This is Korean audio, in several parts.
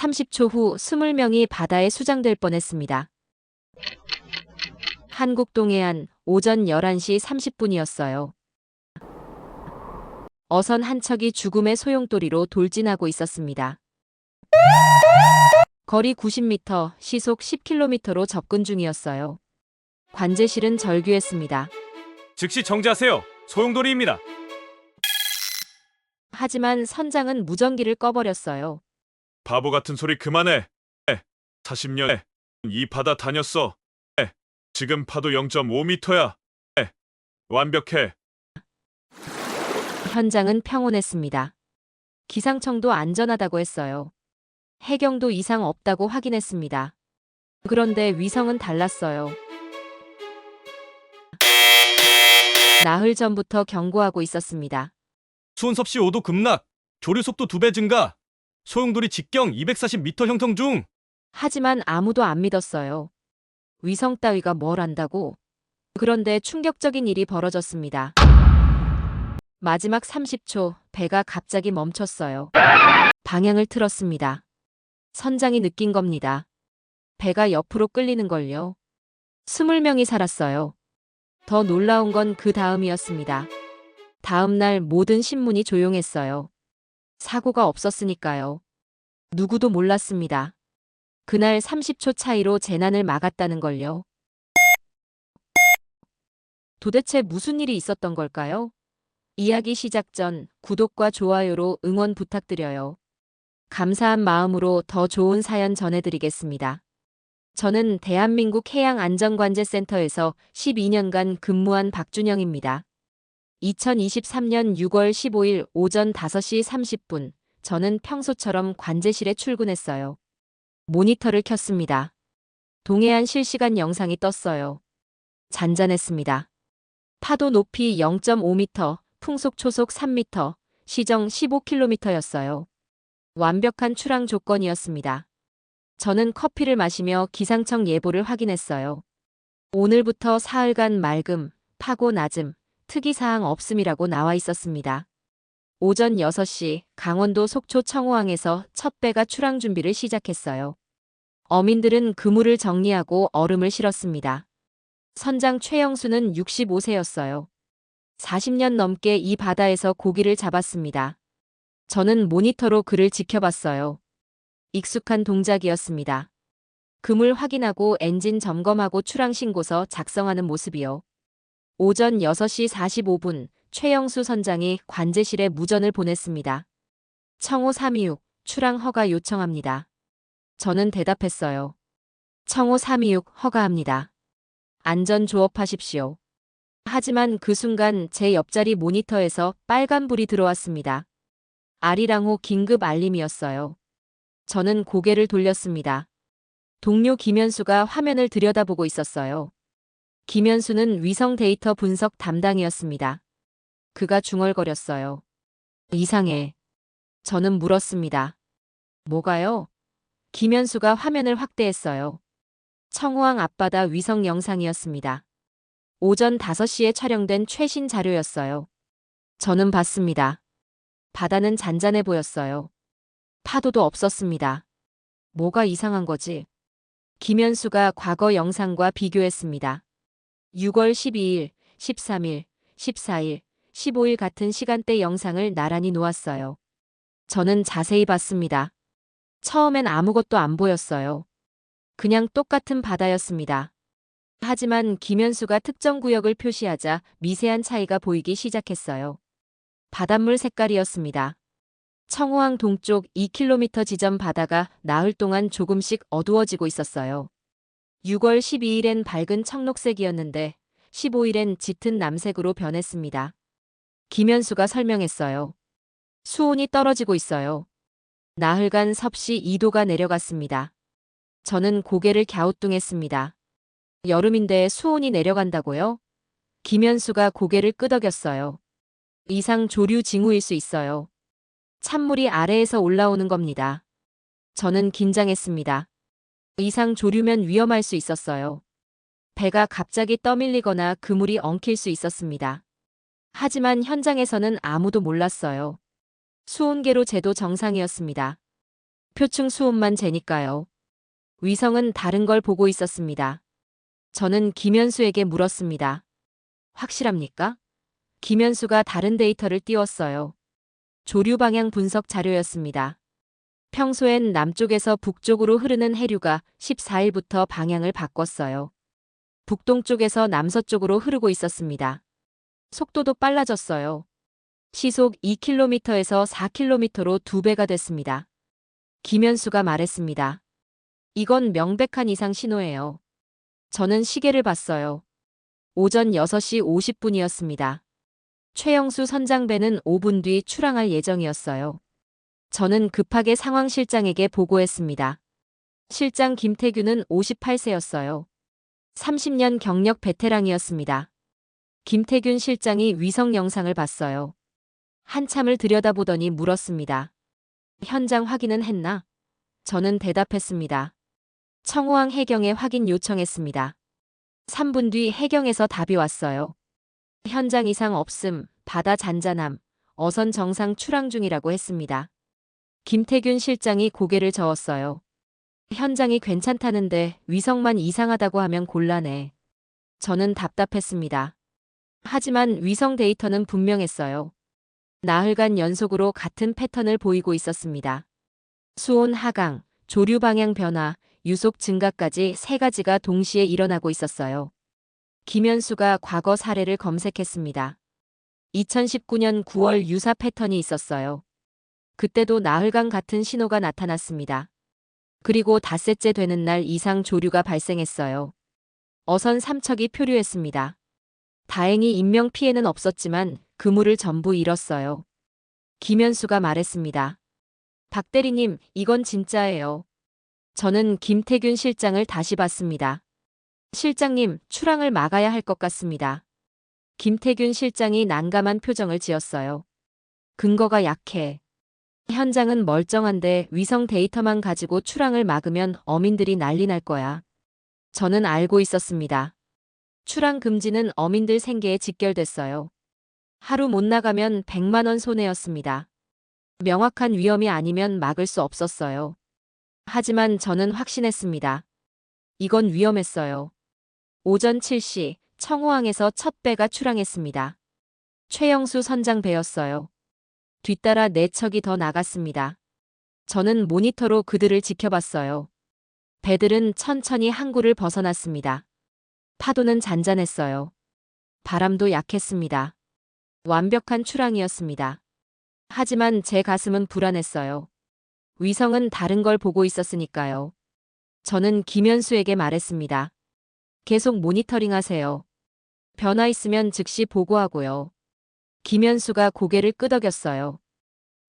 30초 후 20명이 바다에 수장될 뻔했습니다. 한국 동해안 오전 11시 30분이었어요. 어선 한 척이 죽음의 소용돌이로 돌진하고 있었습니다. 거리 90m, 시속 10km로 접근 중이었어요. 관제실은 절규했습니다. 즉시 정지하세요. 소용돌이입니다. 하지만 선장은 무전기를 꺼버렸어요. 바보 같은 소리 그만해. 40년에 이 바다 다녔어. 지금 파도 0.5m야. 완벽해. 현장은 평온했습니다. 기상청도 안전하다고 했어요. 해경도 이상 없다고 확인했습니다. 그런데 위성은 달랐어요. 나흘 전부터 경고하고 있었습니다. 수온 섭씨 5도 급락, 조류 속도 2배 증가, 소용돌이 직경 240m 형성 중. 하지만 아무도 안 믿었어요. 위성 따위가 뭘 안다고. 그런데 충격적인 일이 벌어졌습니다. 마지막 30초, 배가 갑자기 멈췄어요. 방향을 틀었습니다. 선장이 느낀 겁니다. 배가 옆으로 끌리는 걸요. 20명이 살았어요. 더 놀라운 건 그 다음이었습니다. 다음 날 모든 신문이 조용했어요. 사고가 없었으니까요. 누구도 몰랐습니다. 그날 30초 차이로 재난을 막았다는 걸요. 도대체 무슨 일이 있었던 걸까요? 이야기 시작 전 구독과 좋아요로 응원 부탁드려요. 감사한 마음으로 더 좋은 사연 전해드리겠습니다. 저는 대한민국 해양안전관제센터에서 12년간 근무한 박준영입니다. 2023년 6월 15일 오전 5시 30분, 저는 평소처럼 관제실에 출근했어요. 모니터를 켰습니다. 동해안 실시간 영상이 떴어요. 잔잔했습니다. 파도 높이 0.5m, 풍속 초속 3m, 시정 15km였어요. 완벽한 출항 조건이었습니다. 저는 커피를 마시며 기상청 예보를 확인했어요. 오늘부터 사흘간 맑음, 파고 낮음, 특이사항 없음이라고 나와 있었습니다. 오전 6시 강원도 속초 청호항에서 첫 배가 출항 준비를 시작했어요. 어민들은 그물을 정리하고 얼음을 실었습니다. 선장 최영수는 65세였어요. 40년 넘게 이 바다에서 고기를 잡았습니다. 저는 모니터로 그를 지켜봤어요. 익숙한 동작이었습니다. 그물 확인하고 엔진 점검하고 출항 신고서 작성하는 모습이요. 오전 6시 45분 최영수 선장이 관제실에 무전을 보냈습니다. 청호 326 출항 허가 요청합니다. 저는 대답했어요. 청호 326 허가합니다. 안전 조업하십시오. 하지만 그 순간 제 옆자리 모니터에서 빨간불이 들어왔습니다. 아리랑호 긴급 알림이었어요. 저는 고개를 돌렸습니다. 동료 김현수가 화면을 들여다보고 있었어요. 김현수는 위성 데이터 분석 담당이었습니다. 그가 중얼거렸어요. 이상해. 저는 물었습니다. 뭐가요? 김현수가 화면을 확대했어요. 청호항 앞바다 위성 영상이었습니다. 오전 5시에 촬영된 최신 자료였어요. 저는 봤습니다. 바다는 잔잔해 보였어요. 파도도 없었습니다. 뭐가 이상한 거지? 김현수가 과거 영상과 비교했습니다. 6월 12일, 13일, 14일, 15일 같은 시간대 영상을 나란히 놓았어요. 저는 자세히 봤습니다. 처음엔 아무것도 안 보였어요. 그냥 똑같은 바다였습니다. 하지만 김현수가 특정 구역을 표시하자 미세한 차이가 보이기 시작했어요. 바닷물 색깔이었습니다. 청호항 동쪽 2km 지점 바다가 나흘 동안 조금씩 어두워지고 있었어요. 6월 12일엔 밝은 청록색이었는데 15일엔 짙은 남색으로 변했습니다. 김현수가 설명했어요. 수온이 떨어지고 있어요. 나흘간 섭씨 2도가 내려갔습니다. 저는 고개를 갸우뚱했습니다. 여름인데 수온이 내려간다고요? 김현수가 고개를 끄덕였어요. 이상 조류 징후일 수 있어요. 찬물이 아래에서 올라오는 겁니다. 저는 긴장했습니다. 이상 조류면 위험할 수 있었어요. 배가 갑자기 떠밀리거나 그물이 엉킬 수 있었습니다. 하지만 현장에서는 아무도 몰랐어요. 수온계로 재도 정상이었습니다. 표층 수온만 재니까요. 위성은 다른 걸 보고 있었습니다. 저는 김현수에게 물었습니다. 확실합니까? 김현수가 다른 데이터를 띄웠어요. 조류 방향 분석 자료였습니다. 평소엔 남쪽에서 북쪽으로 흐르는 해류가 14일부터 방향을 바꿨어요. 북동쪽에서 남서쪽으로 흐르고 있었습니다. 속도도 빨라졌어요. 시속 2km에서 4km로 2배가 됐습니다. 김현수가 말했습니다. 이건 명백한 이상 신호예요. 저는 시계를 봤어요. 오전 6시 50분이었습니다. 최영수 선장배는 5분 뒤 출항할 예정이었어요. 저는 급하게 상황실장에게 보고했습니다. 실장 김태균은 58세였어요. 30년 경력 베테랑이었습니다. 김태균 실장이 위성 영상을 봤어요. 한참을 들여다보더니 물었습니다. 현장 확인은 했나? 저는 대답했습니다. 청호항 해경에 확인 요청했습니다. 3분 뒤 해경에서 답이 왔어요. 현장 이상 없음, 바다 잔잔함, 어선 정상 출항 중이라고 했습니다. 김태균 실장이 고개를 저었어요. 현장이 괜찮다는데 위성만 이상하다고 하면 곤란해. 저는 답답했습니다. 하지만 위성 데이터는 분명했어요. 나흘간 연속으로 같은 패턴을 보이고 있었습니다. 수온 하강, 조류 방향 변화, 유속 증가까지 3가지가 동시에 일어나고 있었어요. 김현수가 과거 사례를 검색했습니다. 2019년 9월 유사 패턴이 있었어요. 그때도 나흘간 같은 신호가 나타났습니다. 그리고 닷새째 되는 날 이상 조류가 발생했어요. 어선 3척이 표류했습니다. 다행히 인명피해는 없었지만 그물을 전부 잃었어요. 김현수가 말했습니다. 박 대리님, 이건 진짜예요. 저는 김태균 실장을 다시 봤습니다. 실장님, 출항을 막아야 할 것 같습니다. 김태균 실장이 난감한 표정을 지었어요. 근거가 약해. 현장은 멀쩡한데 위성 데이터만 가지고 출항을 막으면 어민들이 난리 날 거야. 저는 알고 있었습니다. 출항 금지는 어민들 생계에 직결됐어요. 하루 못 나가면 100만 원 손해였습니다. 명확한 위험이 아니면 막을 수 없었어요. 하지만 저는 확신했습니다. 이건 위험했어요. 오전 7시 청호항에서 첫 배가 출항했습니다. 최영수 선장배였어요. 뒤따라 4척이 더 나갔습니다. 저는 모니터로 그들을 지켜봤어요. 배들은 천천히 항구를 벗어났습니다. 파도는 잔잔했어요. 바람도 약했습니다. 완벽한 출항이었습니다. 하지만 제 가슴은 불안했어요. 위성은 다른 걸 보고 있었으니까요. 저는 김현수에게 말했습니다. 계속 모니터링 하세요. 변화 있으면 즉시 보고하고요. 김현수가 고개를 끄덕였어요.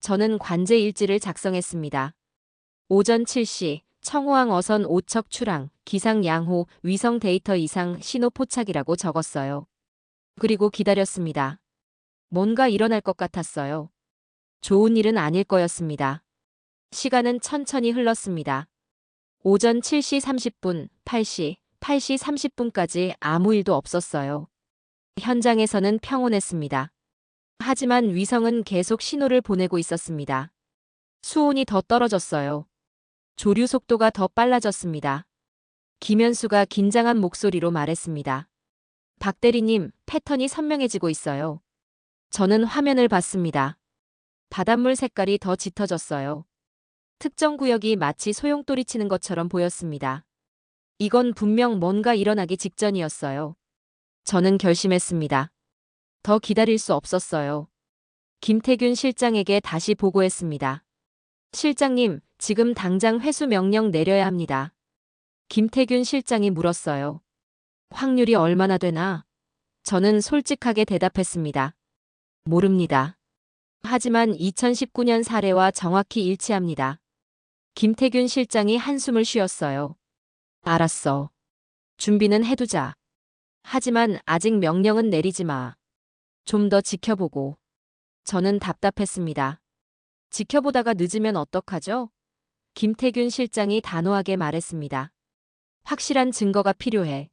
저는 관제 일지를 작성했습니다. 오전 7시 청호항 어선 5척 출항, 기상 양호, 위성 데이터 이상 신호 포착이라고 적었어요. 그리고 기다렸습니다. 뭔가 일어날 것 같았어요. 좋은 일은 아닐 거였습니다. 시간은 천천히 흘렀습니다. 오전 7시 30분, 8시 30분까지 아무 일도 없었어요. 현장에서는 평온했습니다. 하지만 위성은 계속 신호를 보내고 있었습니다. 수온이 더 떨어졌어요. 조류 속도가 더 빨라졌습니다. 김현수가 긴장한 목소리로 말했습니다. 박 대리님, 패턴이 선명해지고 있어요. 저는 화면을 봤습니다. 바닷물 색깔이 더 짙어졌어요. 특정 구역이 마치 소용돌이 치는 것처럼 보였습니다. 이건 분명 뭔가 일어나기 직전이었어요. 저는 결심했습니다. 더 기다릴 수 없었어요. 김태균 실장에게 다시 보고했습니다. 실장님, 지금 당장 회수 명령 내려야 합니다. 김태균 실장이 물었어요. 확률이 얼마나 되나? 저는 솔직하게 대답했습니다. 모릅니다. 하지만 2019년 사례와 정확히 일치합니다. 김태균 실장이 한숨을 쉬었어요. 알았어. 준비는 해두자. 하지만 아직 명령은 내리지 마. 좀 더 지켜보고. 저는 답답했습니다. 지켜보다가 늦으면 어떡하죠? 김태균 실장이 단호하게 말했습니다. 확실한 증거가 필요해.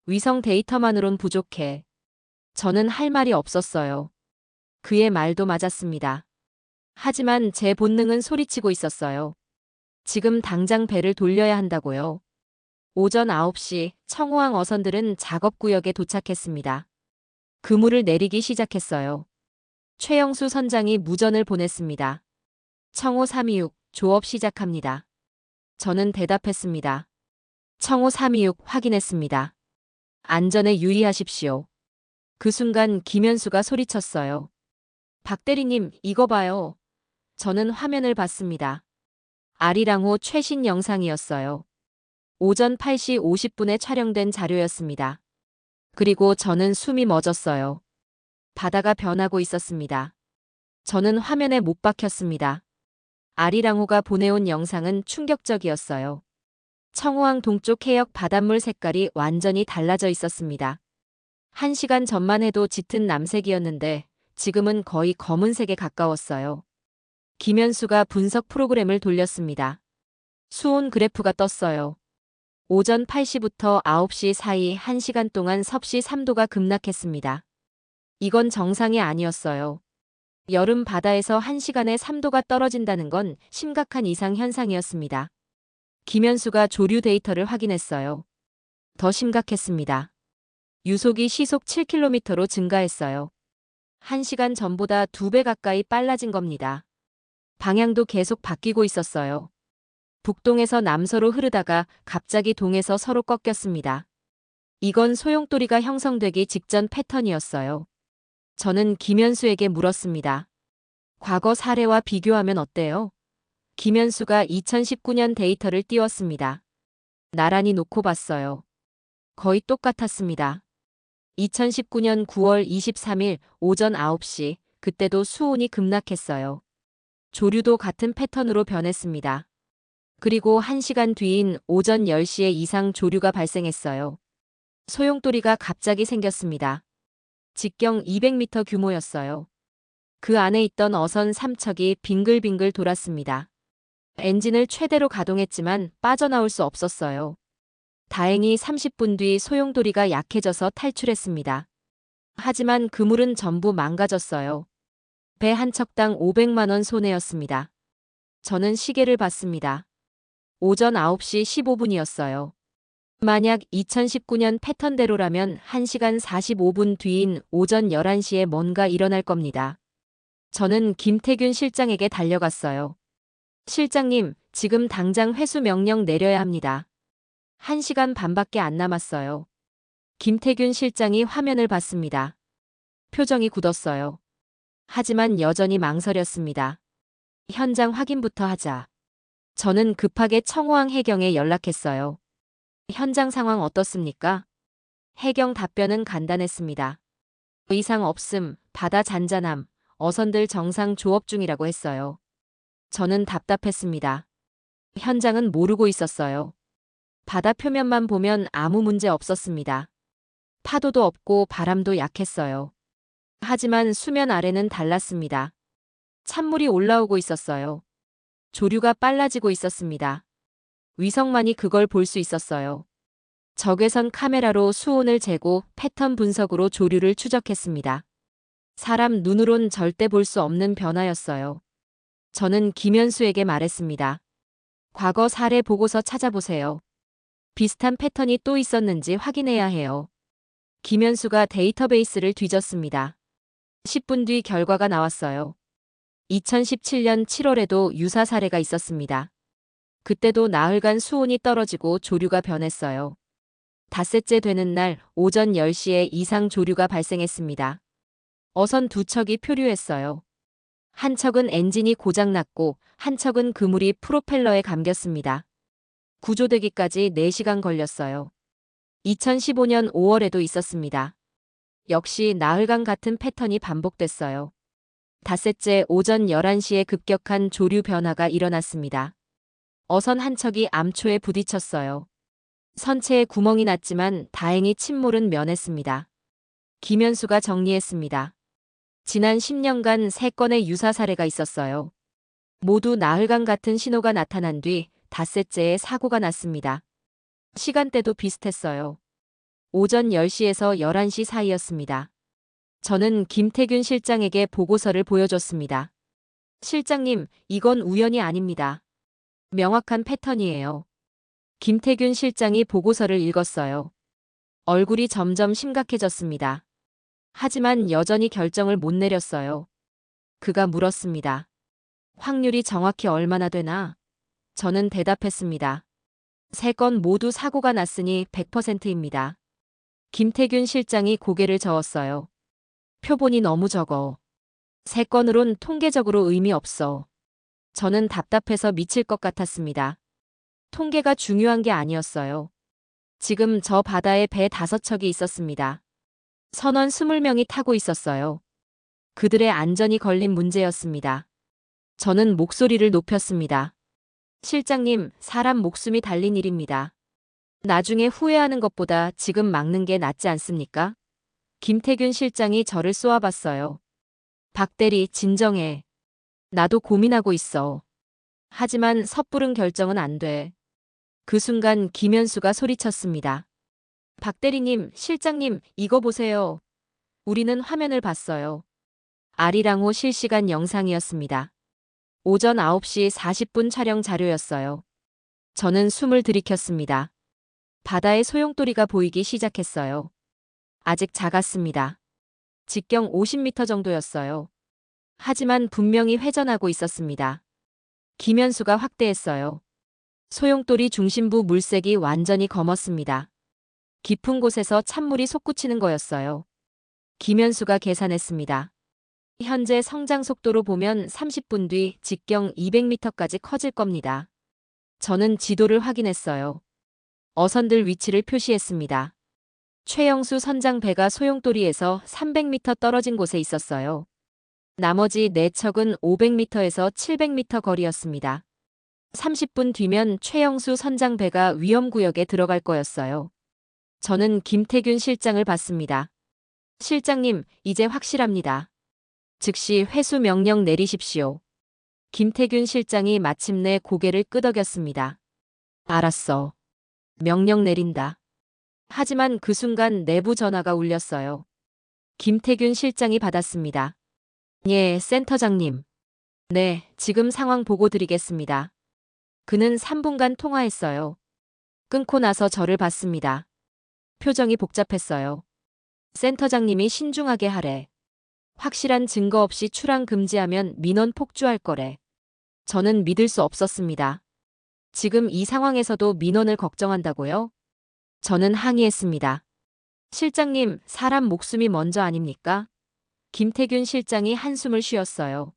위성 데이터만으론 부족해. 저는 할 말이 없었어요. 그의 말도 맞았습니다. 하지만 제 본능은 소리치고 있었어요. 지금 당장 배를 돌려야 한다고요. 오전 9시 청호항 어선들은 작업구역에 도착했습니다. 그물을 내리기 시작했어요. 최영수 선장이 무전을 보냈습니다. 청호 326 조업 시작합니다. 저는 대답했습니다. 청호 326 확인했습니다. 안전에 유의하십시오. 그 순간 김현수가 소리쳤어요. 박 대리님, 이거 봐요. 저는 화면을 봤습니다. 아리랑호 최신 영상이었어요. 오전 8시 50분에 촬영된 자료였습니다. 그리고 저는 숨이 멎었어요. 바다가 변하고 있었습니다. 저는 화면에 못 박혔습니다. 아리랑호가 보내온 영상은 충격적이었어요. 청호항 동쪽 해역 바닷물 색깔이 완전히 달라져 있었습니다. 1시간 전만 해도 짙은 남색이었는데 지금은 거의 검은색에 가까웠어요. 김현수가 분석 프로그램을 돌렸습니다. 수온 그래프가 떴어요. 오전 8시부터 9시 사이 1시간 동안 섭씨 3도가 급락했습니다. 이건 정상이 아니었어요. 여름 바다에서 1시간에 3도가 떨어진다는 건 심각한 이상 현상이었습니다. 김현수가 조류 데이터를 확인했어요. 더 심각했습니다. 유속이 시속 7km로 증가했어요. 1시간 전보다 2배 가까이 빨라진 겁니다. 방향도 계속 바뀌고 있었어요. 북동에서 남서로 흐르다가 갑자기 동에서 서로 꺾였습니다. 이건 소용돌이가 형성되기 직전 패턴이었어요. 저는 김현수에게 물었습니다. 과거 사례와 비교하면 어때요? 김현수가 2019년 데이터를 띄웠습니다. 나란히 놓고 봤어요. 거의 똑같았습니다. 2019년 9월 23일 오전 9시, 그때도 수온이 급락했어요. 조류도 같은 패턴으로 변했습니다. 그리고 1시간 뒤인 오전 10시에 이상 조류가 발생했어요. 소용돌이가 갑자기 생겼습니다. 직경 200m 규모였어요. 그 안에 있던 어선 3척이 빙글빙글 돌았습니다. 엔진을 최대로 가동했지만 빠져나올 수 없었어요. 다행히 30분 뒤 소용돌이가 약해져서 탈출했습니다. 하지만 그물은 전부 망가졌어요. 배 한 척당 500만 원 손해였습니다. 저는 시계를 봤습니다. 오전 9시 15분이었어요. 만약 2019년 패턴대로라면 1시간 45분 뒤인 오전 11시에 뭔가 일어날 겁니다. 저는 김태균 실장에게 달려갔어요. 실장님, 지금 당장 회수 명령 내려야 합니다. 1시간 반밖에 안 남았어요. 김태균 실장이 화면을 봤습니다. 표정이 굳었어요. 하지만 여전히 망설였습니다. 현장 확인부터 하자. 저는 급하게 청호항 해경에 연락했어요. 현장 상황 어떻습니까? 해경 답변은 간단했습니다. 이상 없음, 바다 잔잔함, 어선들 정상 조업 중이라고 했어요. 저는 답답했습니다. 현장은 모르고 있었어요. 바다 표면만 보면 아무 문제 없었습니다. 파도도 없고 바람도 약했어요. 하지만 수면 아래는 달랐습니다. 찬물이 올라오고 있었어요. 조류가 빨라지고 있었습니다. 위성만이 그걸 볼 수 있었어요. 적외선 카메라로 수온을 재고 패턴 분석으로 조류를 추적했습니다. 사람 눈으론 절대 볼 수 없는 변화였어요. 저는 김현수에게 말했습니다. 과거 사례 보고서 찾아보세요. 비슷한 패턴이 또 있었는지 확인해야 해요. 김현수가 데이터베이스를 뒤졌습니다. 10분 뒤 결과가 나왔어요. 2017년 7월에도 유사 사례가 있었습니다. 그때도 나흘간 수온이 떨어지고 조류가 변했어요. 닷새째 되는 날 오전 10시에 이상 조류가 발생했습니다. 어선 2척이 표류했어요. 한 척은 엔진이 고장났고 한 척은 그물이 프로펠러에 감겼습니다. 구조되기까지 4시간 걸렸어요. 2015년 5월에도 있었습니다. 역시 나흘간 같은 패턴이 반복됐어요. 닷새째 오전 11시에 급격한 조류 변화가 일어났습니다. 어선 한 척이 암초에 부딪혔어요. 선체에 구멍이 났지만 다행히 침몰은 면했습니다. 김현수가 정리했습니다. 지난 10년간 3건의 유사 사례가 있었어요. 모두 나흘간 같은 신호가 나타난 뒤 닷새째에 사고가 났습니다. 시간대도 비슷했어요. 오전 10시에서 11시 사이였습니다. 저는 김태균 실장에게 보고서를 보여줬습니다. 실장님, 이건 우연이 아닙니다. 명확한 패턴이에요. 김태균 실장이 보고서를 읽었어요. 얼굴이 점점 심각해졌습니다. 하지만 여전히 결정을 못 내렸어요. 그가 물었습니다. 확률이 정확히 얼마나 되나? 저는 대답했습니다. 3건 모두 사고가 났으니 100%입니다. 김태균 실장이 고개를 저었어요. 표본이 너무 적어. 3건으론 통계적으로 의미 없어. 저는 답답해서 미칠 것 같았습니다. 통계가 중요한 게 아니었어요. 지금 저 바다에 배 5척이 있었습니다. 선원 20명이 타고 있었어요. 그들의 안전이 걸린 문제였습니다. 저는 목소리를 높였습니다. 실장님, 사람 목숨이 달린 일입니다. 나중에 후회하는 것보다 지금 막는 게 낫지 않습니까? 김태균 실장이 저를 쏘아봤어요. 박 대리, 진정해. 나도 고민하고 있어. 하지만 섣부른 결정은 안 돼. 그 순간 김현수가 소리쳤습니다. 박 대리님, 실장님, 이거 보세요. 우리는 화면을 봤어요. 아리랑호 실시간 영상이었습니다. 오전 9시 40분 촬영 자료였어요. 저는 숨을 들이켰습니다. 바다의 소용돌이가 보이기 시작했어요. 아직 작았습니다. 직경 50m 정도였어요. 하지만 분명히 회전하고 있었습니다. 김현수가 확대했어요. 소용돌이 중심부 물색이 완전히 검었습니다. 깊은 곳에서 찬물이 솟구치는 거였어요. 김현수가 계산했습니다. 현재 성장 속도로 보면 30분 뒤 직경 200m까지 커질 겁니다. 저는 지도를 확인했어요. 어선들 위치를 표시했습니다. 최영수 선장 배가 소용돌이에서 300m 떨어진 곳에 있었어요. 나머지 4척은 500m에서 700m 거리였습니다. 30분 뒤면 최영수 선장 배가 위험구역에 들어갈 거였어요. 저는 김태균 실장을 봤습니다. 실장님, 이제 확실합니다. 즉시 회수 명령 내리십시오. 김태균 실장이 마침내 고개를 끄덕였습니다. 알았어. 명령 내린다. 하지만 그 순간 내부 전화가 울렸어요. 김태균 실장이 받았습니다. 예, 센터장님. 네, 지금 상황 보고 드리겠습니다. 그는 3분간 통화했어요. 끊고 나서 저를 봤습니다. 표정이 복잡했어요. 센터장님이 신중하게 하래. 확실한 증거 없이 출항 금지하면 민원 폭주할 거래. 저는 믿을 수 없었습니다. 지금 이 상황에서도 민원을 걱정한다고요? 저는 항의했습니다. 실장님, 사람 목숨이 먼저 아닙니까? 김태균 실장이 한숨을 쉬었어요.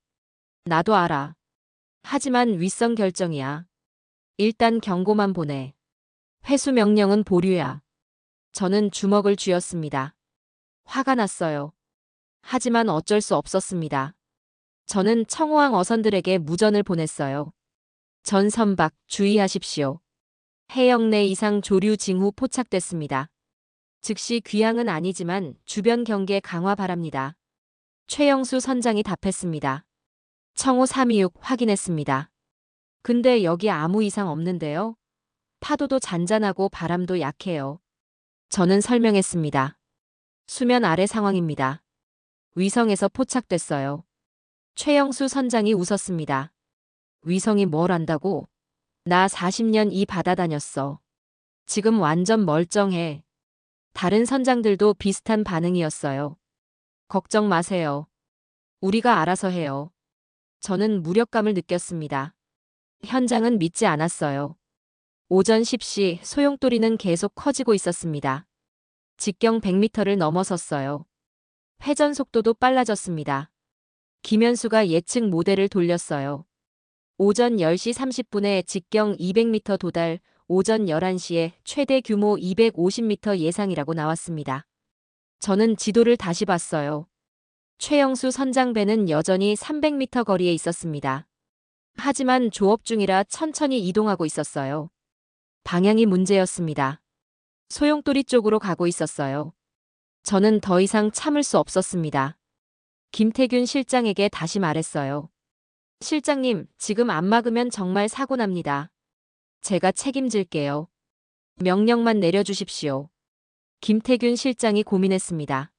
나도 알아. 하지만 윗선 결정이야. 일단 경고만 보내. 회수 명령은 보류야. 저는 주먹을 쥐었습니다. 화가 났어요. 하지만 어쩔 수 없었습니다. 저는 청호항 어선들에게 무전을 보냈어요. 전 선박 주의하십시오. 해역 내 이상 조류 징후 포착됐습니다. 즉시 귀향은 아니지만 주변 경계 강화 바랍니다. 최영수 선장이 답했습니다. 청호 326 확인했습니다. 근데 여기 아무 이상 없는데요? 파도도 잔잔하고 바람도 약해요. 저는 설명했습니다. 수면 아래 상황입니다. 위성에서 포착됐어요. 최영수 선장이 웃었습니다. 위성이 뭘 안다고? 나 40년 이 바다 다녔어. 지금 완전 멀쩡해. 다른 선장들도 비슷한 반응이었어요. 걱정 마세요. 우리가 알아서 해요. 저는 무력감을 느꼈습니다. 현장은 믿지 않았어요. 오전 10시 소용돌이는 계속 커지고 있었습니다. 직경 100m를 넘어섰어요. 회전 속도도 빨라졌습니다. 김현수가 예측 모델을 돌렸어요. 오전 10시 30분에 직경 200m 도달, 오전 11시에 최대 규모 250m 예상이라고 나왔습니다. 저는 지도를 다시 봤어요. 최영수 선장배는 여전히 300m 거리에 있었습니다. 하지만 조업 중이라 천천히 이동하고 있었어요. 방향이 문제였습니다. 소용돌이 쪽으로 가고 있었어요. 저는 더 이상 참을 수 없었습니다. 김태균 실장에게 다시 말했어요. 실장님, 지금 안 막으면 정말 사고 납니다. 제가 책임질게요. 명령만 내려주십시오. 김태균 실장이 고민했습니다.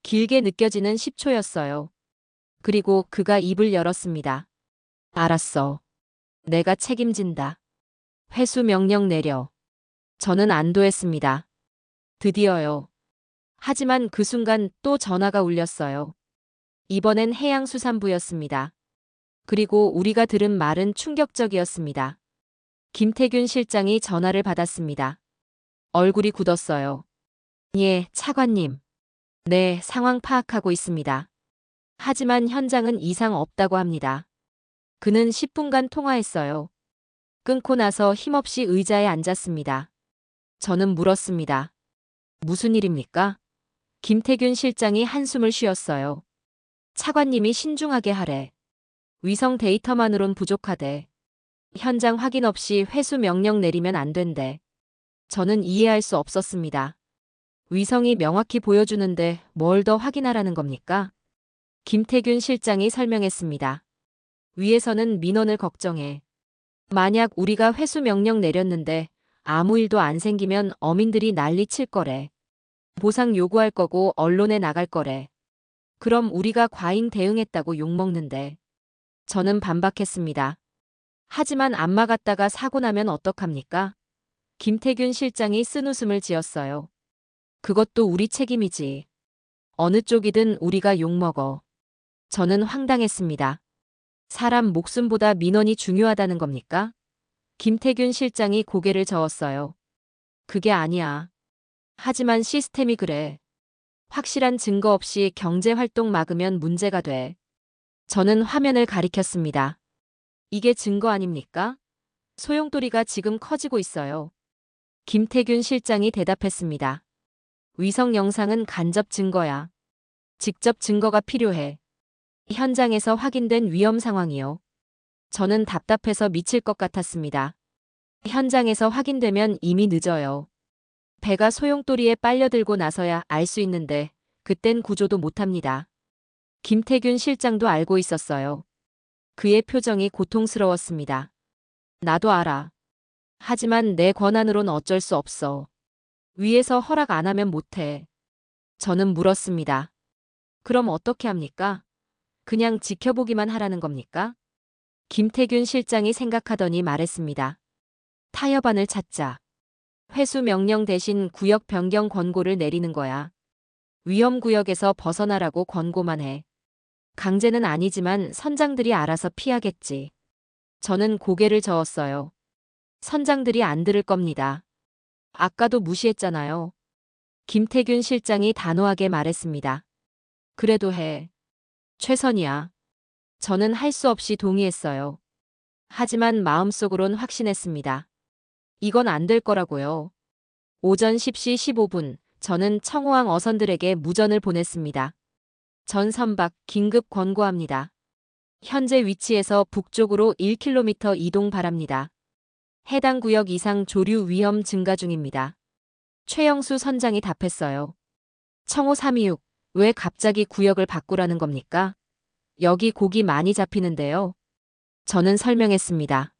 길게 느껴지는 10초였어요. 그리고 그가 입을 열었습니다. 알았어. 내가 책임진다. 회수 명령 내려. 저는 안도했습니다. 드디어요. 하지만 그 순간 또 전화가 울렸어요. 이번엔 해양수산부였습니다. 그리고 우리가 들은 말은 충격적이었습니다. 김태균 실장이 전화를 받았습니다. 얼굴이 굳었어요. 예, 차관님. 네, 상황 파악하고 있습니다. 하지만 현장은 이상 없다고 합니다. 그는 10분간 통화했어요. 끊고 나서 힘없이 의자에 앉았습니다. 저는 물었습니다. 무슨 일입니까? 김태균 실장이 한숨을 쉬었어요. 차관님이 신중하게 하래. 위성 데이터만으론 부족하대. 현장 확인 없이 회수 명령 내리면 안 된대. 저는 이해할 수 없었습니다. 위성이 명확히 보여주는데 뭘 더 확인하라는 겁니까? 김태균 실장이 설명했습니다. 위에서는 민원을 걱정해. 만약 우리가 회수 명령 내렸는데 아무 일도 안 생기면 어민들이 난리 칠 거래. 보상 요구할 거고 언론에 나갈 거래. 그럼 우리가 과잉 대응했다고 욕먹는데. 저는 반박했습니다. 하지만 안 막았다가 사고 나면 어떡합니까? 김태균 실장이 쓴웃음을 지었어요. 그것도 우리 책임이지. 어느 쪽이든 우리가 욕먹어. 저는 황당했습니다. 사람 목숨보다 민원이 중요하다는 겁니까? 김태균 실장이 고개를 저었어요. 그게 아니야. 하지만 시스템이 그래. 확실한 증거 없이 경제활동 막으면 문제가 돼. 저는 화면을 가리켰습니다. 이게 증거 아닙니까? 소용돌이가 지금 커지고 있어요. 김태균 실장이 대답했습니다. 위성 영상은 간접 증거야. 직접 증거가 필요해. 현장에서 확인된 위험 상황이요. 저는 답답해서 미칠 것 같았습니다. 현장에서 확인되면 이미 늦어요. 배가 소용돌이에 빨려들고 나서야 알 수 있는데 그땐 구조도 못합니다. 김태균 실장도 알고 있었어요. 그의 표정이 고통스러웠습니다. 나도 알아. 하지만 내 권한으론 어쩔 수 없어. 위에서 허락 안 하면 못해. 저는 물었습니다. 그럼 어떻게 합니까? 그냥 지켜보기만 하라는 겁니까? 김태균 실장이 생각하더니 말했습니다. 타협안을 찾자. 회수 명령 대신 구역 변경 권고를 내리는 거야. 위험구역에서 벗어나라고 권고만 해. 강제는 아니지만 선장들이 알아서 피하겠지. 저는 고개를 저었어요. 선장들이 안 들을 겁니다. 아까도 무시했잖아요. 김태균 실장이 단호하게 말했습니다. 그래도 해. 최선이야. 저는 할 수 없이 동의했어요. 하지만 마음속으론 확신했습니다. 이건 안 될 거라고요. 오전 10시 15분 저는 청호항 어선들에게 무전을 보냈습니다. 전 선박 긴급 권고합니다. 현재 위치에서 북쪽으로 1km 이동 바랍니다. 해당 구역 이상 조류 위험 증가 중입니다. 최영수 선장이 답했어요. 청호 326, 왜 갑자기 구역을 바꾸라는 겁니까? 여기 고기 많이 잡히는데요. 저는 설명했습니다.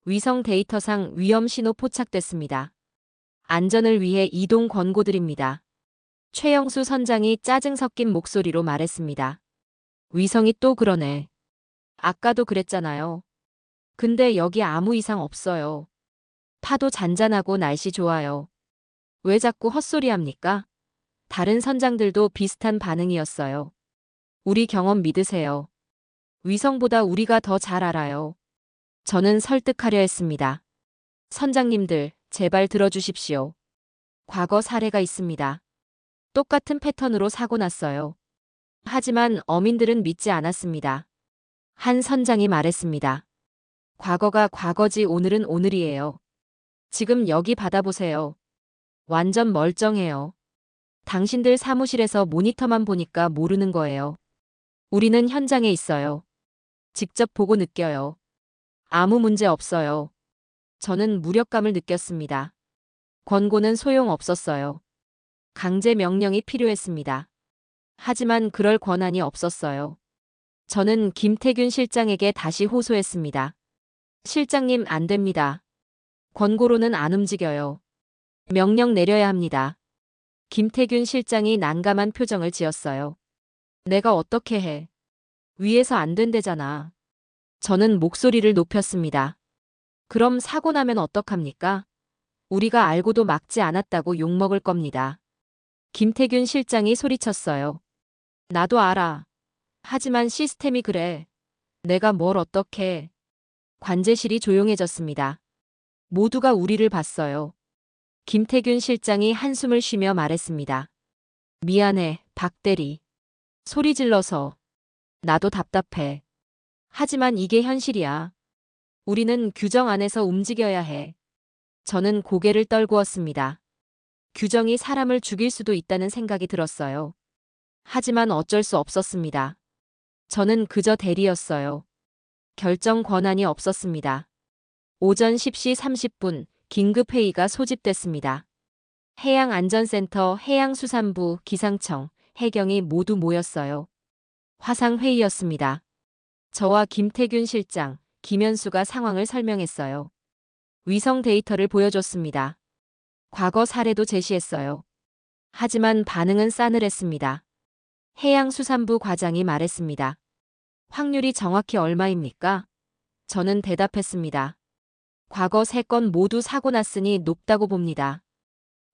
위성 데이터상 위험 신호 포착됐습니다. 안전을 위해 이동 권고드립니다. 최영수 선장이 짜증 섞인 목소리로 말했습니다. 위성이 또 그러네. 아까도 그랬잖아요. 근데 여기 아무 이상 없어요. 파도 잔잔하고 날씨 좋아요. 왜 자꾸 헛소리 합니까? 다른 선장들도 비슷한 반응이었어요. 우리 경험 믿으세요. 위성보다 우리가 더 잘 알아요. 저는 설득하려 했습니다. 선장님들, 제발 들어주십시오. 과거 사례가 있습니다. 똑같은 패턴으로 사고 났어요. 하지만 어민들은 믿지 않았습니다. 한 선장이 말했습니다. 과거가 과거지 오늘은 오늘이에요. 지금 여기 받아보세요. 완전 멀쩡해요. 당신들 사무실에서 모니터만 보니까 모르는 거예요. 우리는 현장에 있어요. 직접 보고 느껴요. 아무 문제 없어요. 저는 무력감을 느꼈습니다. 권고는 소용없었어요. 강제 명령이 필요했습니다. 하지만 그럴 권한이 없었어요. 저는 김태균 실장에게 다시 호소했습니다. 실장님 안 됩니다. 권고로는 안 움직여요. 명령 내려야 합니다. 김태균 실장이 난감한 표정을 지었어요. 내가 어떻게 해? 위에서 안 된대잖아. 저는 목소리를 높였습니다. 그럼 사고 나면 어떡합니까? 우리가 알고도 막지 않았다고 욕먹을 겁니다. 김태균 실장이 소리쳤어요. 나도 알아. 하지만 시스템이 그래. 내가 뭘 어떡해. 관제실이 조용해졌습니다. 모두가 우리를 봤어요. 김태균 실장이 한숨을 쉬며 말했습니다. 미안해, 박 대리. 소리 질러서. 나도 답답해. 하지만 이게 현실이야. 우리는 규정 안에서 움직여야 해. 저는 고개를 떨구었습니다. 규정이 사람을 죽일 수도 있다는 생각이 들었어요. 하지만 어쩔 수 없었습니다. 저는 그저 대리였어요. 결정 권한이 없었습니다. 오전 10시 30분 긴급회의가 소집됐습니다. 해양안전센터, 해양수산부, 기상청, 해경이 모두 모였어요. 화상회의였습니다. 저와 김태균 실장, 김현수가 상황을 설명했어요. 위성 데이터를 보여줬습니다. 과거 사례도 제시했어요. 하지만 반응은 싸늘했습니다. 해양수산부 과장이 말했습니다. 확률이 정확히 얼마입니까? 저는 대답했습니다. 과거 3건 모두 사고 났으니 높다고 봅니다.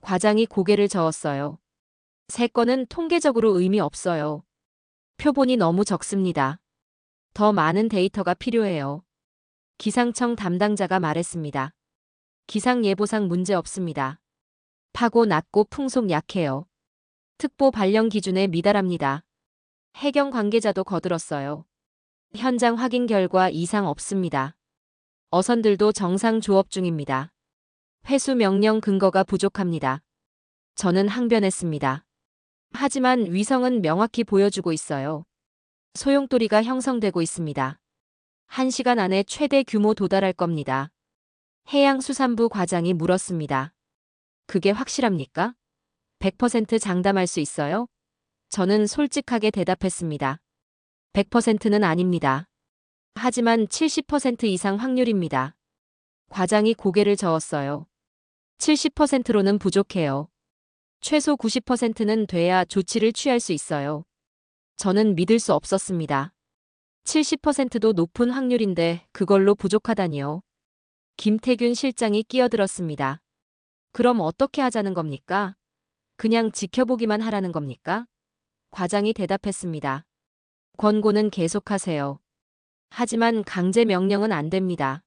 과장이 고개를 저었어요. 3건은 통계적으로 의미 없어요. 표본이 너무 적습니다. 더 많은 데이터가 필요해요. 기상청 담당자가 말했습니다. 기상예보상 문제 없습니다. 파고 낮고 풍속 약해요. 특보 발령 기준에 미달합니다. 해경 관계자도 거들었어요. 현장 확인 결과 이상 없습니다. 어선들도 정상 조업 중입니다. 회수 명령 근거가 부족합니다. 저는 항변했습니다. 하지만 위성은 명확히 보여주고 있어요. 소용돌이가 형성되고 있습니다. 1시간 안에 최대 규모 도달할 겁니다. 해양수산부 과장이 물었습니다. 그게 확실합니까? 100% 장담할 수 있어요? 저는 솔직하게 대답했습니다. 100%는 아닙니다. 하지만 70% 이상 확률입니다. 과장이 고개를 저었어요. 70%로는 부족해요. 최소 90%는 돼야 조치를 취할 수 있어요. 저는 믿을 수 없었습니다. 70%도 높은 확률인데 그걸로 부족하다니요. 김태균 실장이 끼어들었습니다. 그럼 어떻게 하자는 겁니까? 그냥 지켜보기만 하라는 겁니까? 과장이 대답했습니다. 권고는 계속하세요. 하지만 강제 명령은 안 됩니다.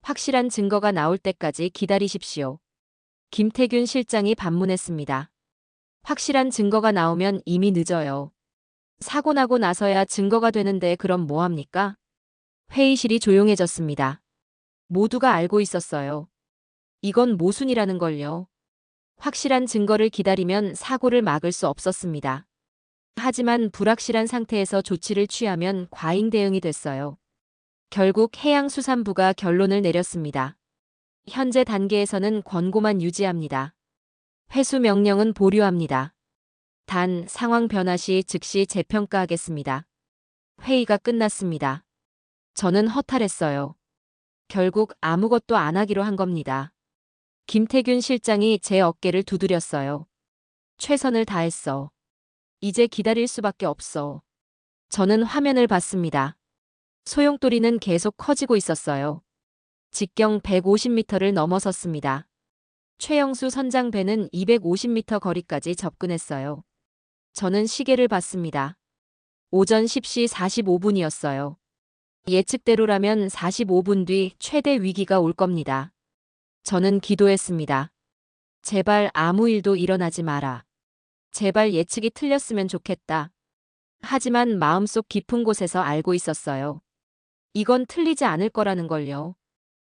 확실한 증거가 나올 때까지 기다리십시오. 김태균 실장이 반문했습니다. 확실한 증거가 나오면 이미 늦어요. 사고 나고 나서야 증거가 되는데 그럼 뭐 합니까? 회의실이 조용해졌습니다. 모두가 알고 있었어요. 이건 모순이라는 걸요. 확실한 증거를 기다리면 사고를 막을 수 없었습니다. 하지만 불확실한 상태에서 조치를 취하면 과잉 대응이 됐어요. 결국 해양수산부가 결론을 내렸습니다. 현재 단계에서는 권고만 유지합니다. 회수 명령은 보류합니다. 단 상황 변화 시 즉시 재평가하겠습니다. 회의가 끝났습니다. 저는 허탈했어요. 결국 아무것도 안 하기로 한 겁니다. 김태균 실장이 제 어깨를 두드렸어요. 최선을 다했어. 이제 기다릴 수밖에 없어. 저는 화면을 봤습니다. 소용돌이는 계속 커지고 있었어요. 직경 150m를 넘어섰습니다. 최영수 선장배는 250m 거리까지 접근했어요. 저는 시계를 봤습니다. 오전 10시 45분이었어요. 예측대로라면 45분 뒤 최대 위기가 올 겁니다. 저는 기도했습니다. 제발 아무 일도 일어나지 마라. 제발 예측이 틀렸으면 좋겠다. 하지만 마음속 깊은 곳에서 알고 있었어요. 이건 틀리지 않을 거라는 걸요.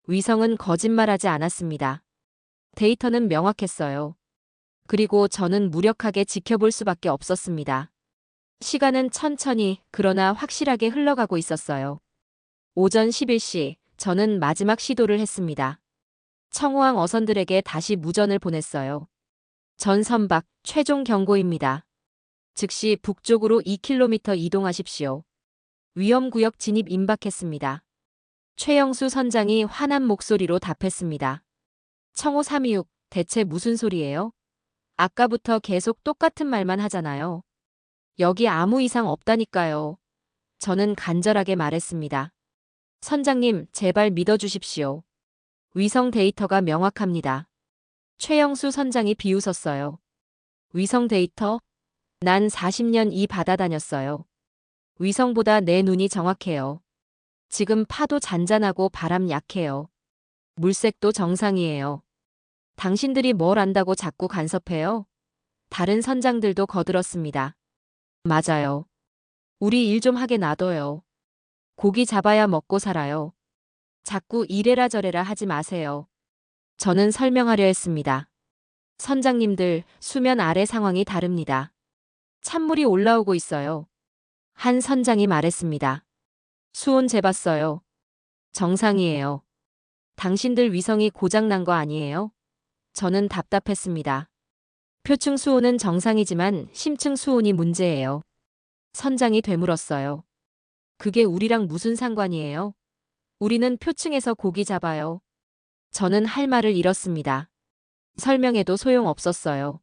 위성은 거짓말하지 않았습니다. 데이터는 명확했어요. 그리고 저는 무력하게 지켜볼 수밖에 없었습니다. 시간은 천천히 그러나 확실하게 흘러가고 있었어요. 오전 11시 저는 마지막 시도를 했습니다. 청호항 어선들에게 다시 무전을 보냈어요. 전 선박 최종 경고입니다. 즉시 북쪽으로 2km 이동하십시오. 위험구역 진입 임박했습니다. 최영수 선장이 화난 목소리로 답했습니다. 청호 326, 대체 무슨 소리예요? 아까부터 계속 똑같은 말만 하잖아요. 여기 아무 이상 없다니까요. 저는 간절하게 말했습니다. 선장님, 제발 믿어주십시오. 위성 데이터가 명확합니다. 최영수 선장이 비웃었어요. 위성 데이터? 난 40년 이 바다 다녔어요. 위성보다 내 눈이 정확해요. 지금 파도 잔잔하고 바람 약해요. 물색도 정상이에요. 당신들이 뭘 안다고 자꾸 간섭해요? 다른 선장들도 거들었습니다. 맞아요. 우리 일 좀 하게 놔둬요. 고기 잡아야 먹고 살아요. 자꾸 이래라 저래라 하지 마세요. 저는 설명하려 했습니다. 선장님들, 수면 아래 상황이 다릅니다. 찬물이 올라오고 있어요. 한 선장이 말했습니다. 수온 재봤어요. 정상이에요. 당신들 위성이 고장난 거 아니에요? 저는 답답했습니다. 표층 수온은 정상이지만 심층 수온이 문제예요. 선장이 되물었어요. 그게 우리랑 무슨 상관이에요? 우리는 표층에서 고기 잡아요. 저는 할 말을 잃었습니다. 설명해도 소용없었어요.